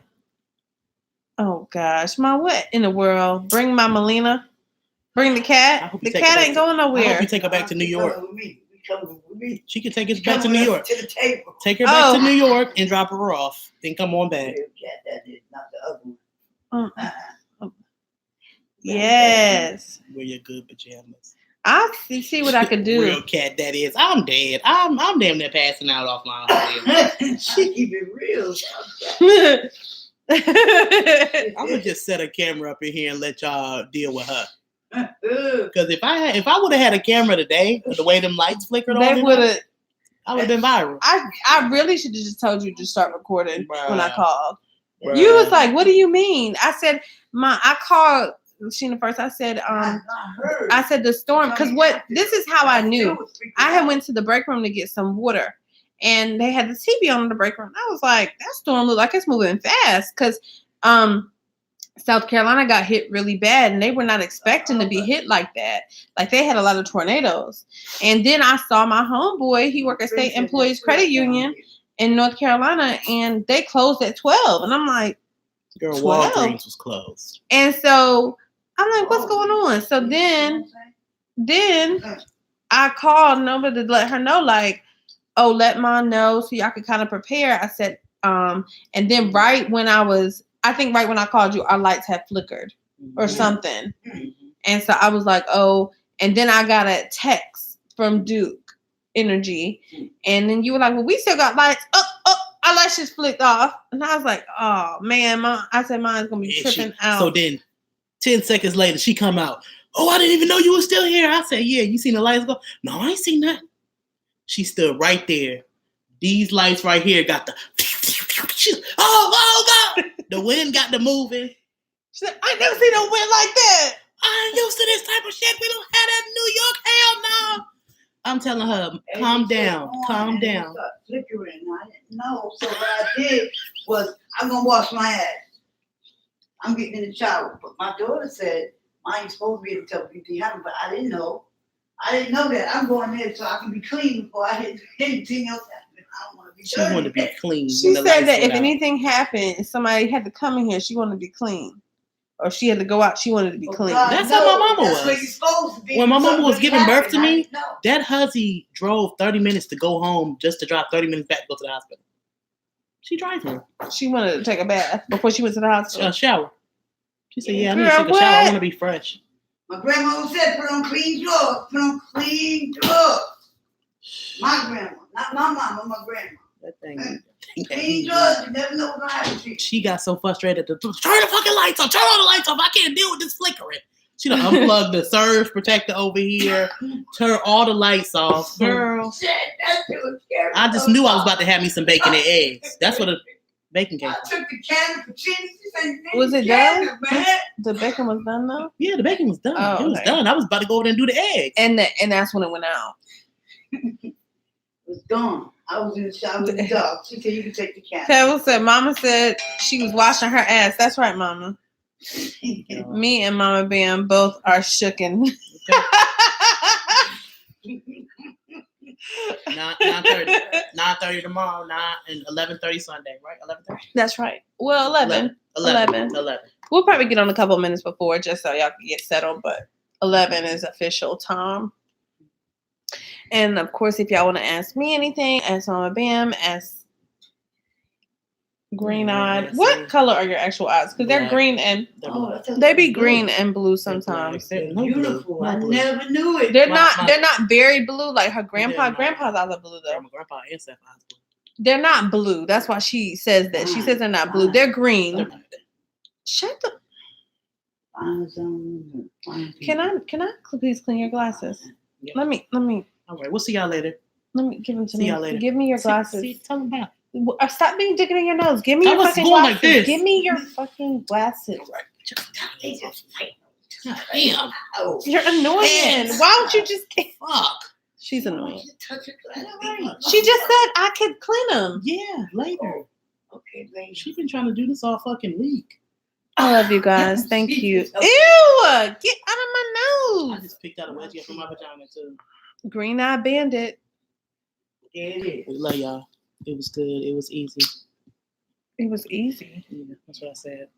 Oh gosh, what in the world? Bring my Melina. Bring the cat. The cat ain't going nowhere. I hope you take her back to New York. Coming with me. She can take us back to New York. To the table. Take her back to New York and drop her off. Then come on back. That is not the other one. Yes. Wear your good pajamas. I'll see what I can do. Real cat that is. I'm dead. I'm damn near passing out off my own. She keep it real. I'm gonna just set a camera up in here and let y'all deal with her. Because if I would have had a camera today, the way them lights flickered on, I would have been viral. I really should have just told you to start recording when I called. Bruh. You was like, "What do you mean?" I said, I called Sheena first. I said, I said the storm, because this is how I knew. I had went to the break room to get some water, and they had the TV on in the break room. I was like, that storm looked like it's moving fast, because South Carolina got hit really bad, and they were not expecting to be hit like that. Like, they had a lot of tornadoes. And then I saw my homeboy. He worked at State Employees Credit Union in North Carolina, and they closed at 12. And I'm like, girl, 12? Walgreens was closed. And so I'm like, what's going on? So then I called Nova to let her know, like, oh, let Mom know so y'all could kind of prepare. I said, and then right when I called you, our lights had flickered or something. And so I was like, oh, and then I got a text from Duke Energy. And then you were like, well, we still got lights. Our lights just flicked off. And I was like, oh, man, I said, mine's going to be tripping out. So then 10 seconds later, she come out. Oh, I didn't even know you were still here. I said, yeah, you seen the lights go? No, I ain't seen nothing. She stood right there. These lights right here got the... Oh, God! The wind got the moving. She said, I never seen no wind like that. I'm used to this type of shit. We don't have that in New York. Hell no. I'm telling her, calm down. Calm down. Flickering. I didn't know. So what I did was, I'm going to wash my ass. I'm getting in the shower. But my daughter said, I ain't supposed to be able to tell people happened, but I didn't know. I didn't know that. I'm going there so I can be clean before I hit anything else happen. I don't want to be dirty. She wanted to be clean. She said that if anything happened, somebody had to come in here, she wanted to be clean. Or she had to go out, she wanted to be clean. That's how my mama was. Where you're supposed to be. When my mama was giving birth to me, that hussy drove 30 minutes to go home just to drive 30 minutes back to go to the hospital. She driving. She wanted to take a bath before she went to the hospital. Shower. She said, yeah, I need to take a shower. I want to be fresh. My grandma said, put on clean drawers. Put on clean drawers. My grandma. Not my mama, my grandma. That thing. Clean drawers. You never know what's going to happen to you. She got so frustrated. Turn the fucking lights off. Turn all the lights off. I can't deal with this flickering. She done unplugged the surge protector over here. Turn all the lights off. Girl. Shit, that shit was scary. I just knew I was about to have me some bacon and eggs. That's what a bacon came I from. took the can for cheese. Was it done? The bacon was done though? Yeah, the bacon was done. Oh, it was done. I was about to go over there and do the eggs. And that's when it went out. It was gone. I was in the shower with the dog. She said you can take the cat. Pebble said, Mama said she was washing her ass. That's right, Mama. Me and Mama Bam both are shooken. Okay. 9:30 tomorrow, 9 and 11:30 Sunday, right? 11:30. That's right. Well, 11. 11. We'll probably get on a couple minutes before just so y'all can get settled, but 11 is official time. And of course, if y'all want to ask me anything, ask Mama Bam, ask Green Eyed. What color are your actual eyes? Because they're green and they be green and blue sometimes. They're beautiful. I blue. never knew it. They're not very blue like her grandpa's eyes are blue though. My grandpa and Seth eyes blue. They're not blue. That's why she says that. She says they're not blue. They're green. They're not. Shut the. Can I please clean your glasses? Yeah. Let me. All right, we'll see y'all later. Let me give them to See me. y'all later. Give me your glasses. Tell them about. Stop being digging in your nose. Give me I your was fucking going glasses. like this. Give me your fucking glasses. They just fight. Damn. Oh. You're annoying. Yes. Why don't you just? Fuck. She's annoying. Touch your glass. She just said I could clean them. Yeah, later. Okay, lady. She's been trying to do this all fucking week. I love you guys. Thank you. Okay. Ew! Get out of my I nose. just picked out a wedgie from my vagina too. Green Eye Bandit. There it We is. love y'all. It was good. It was easy. It was easy. Yeah, that's what I said.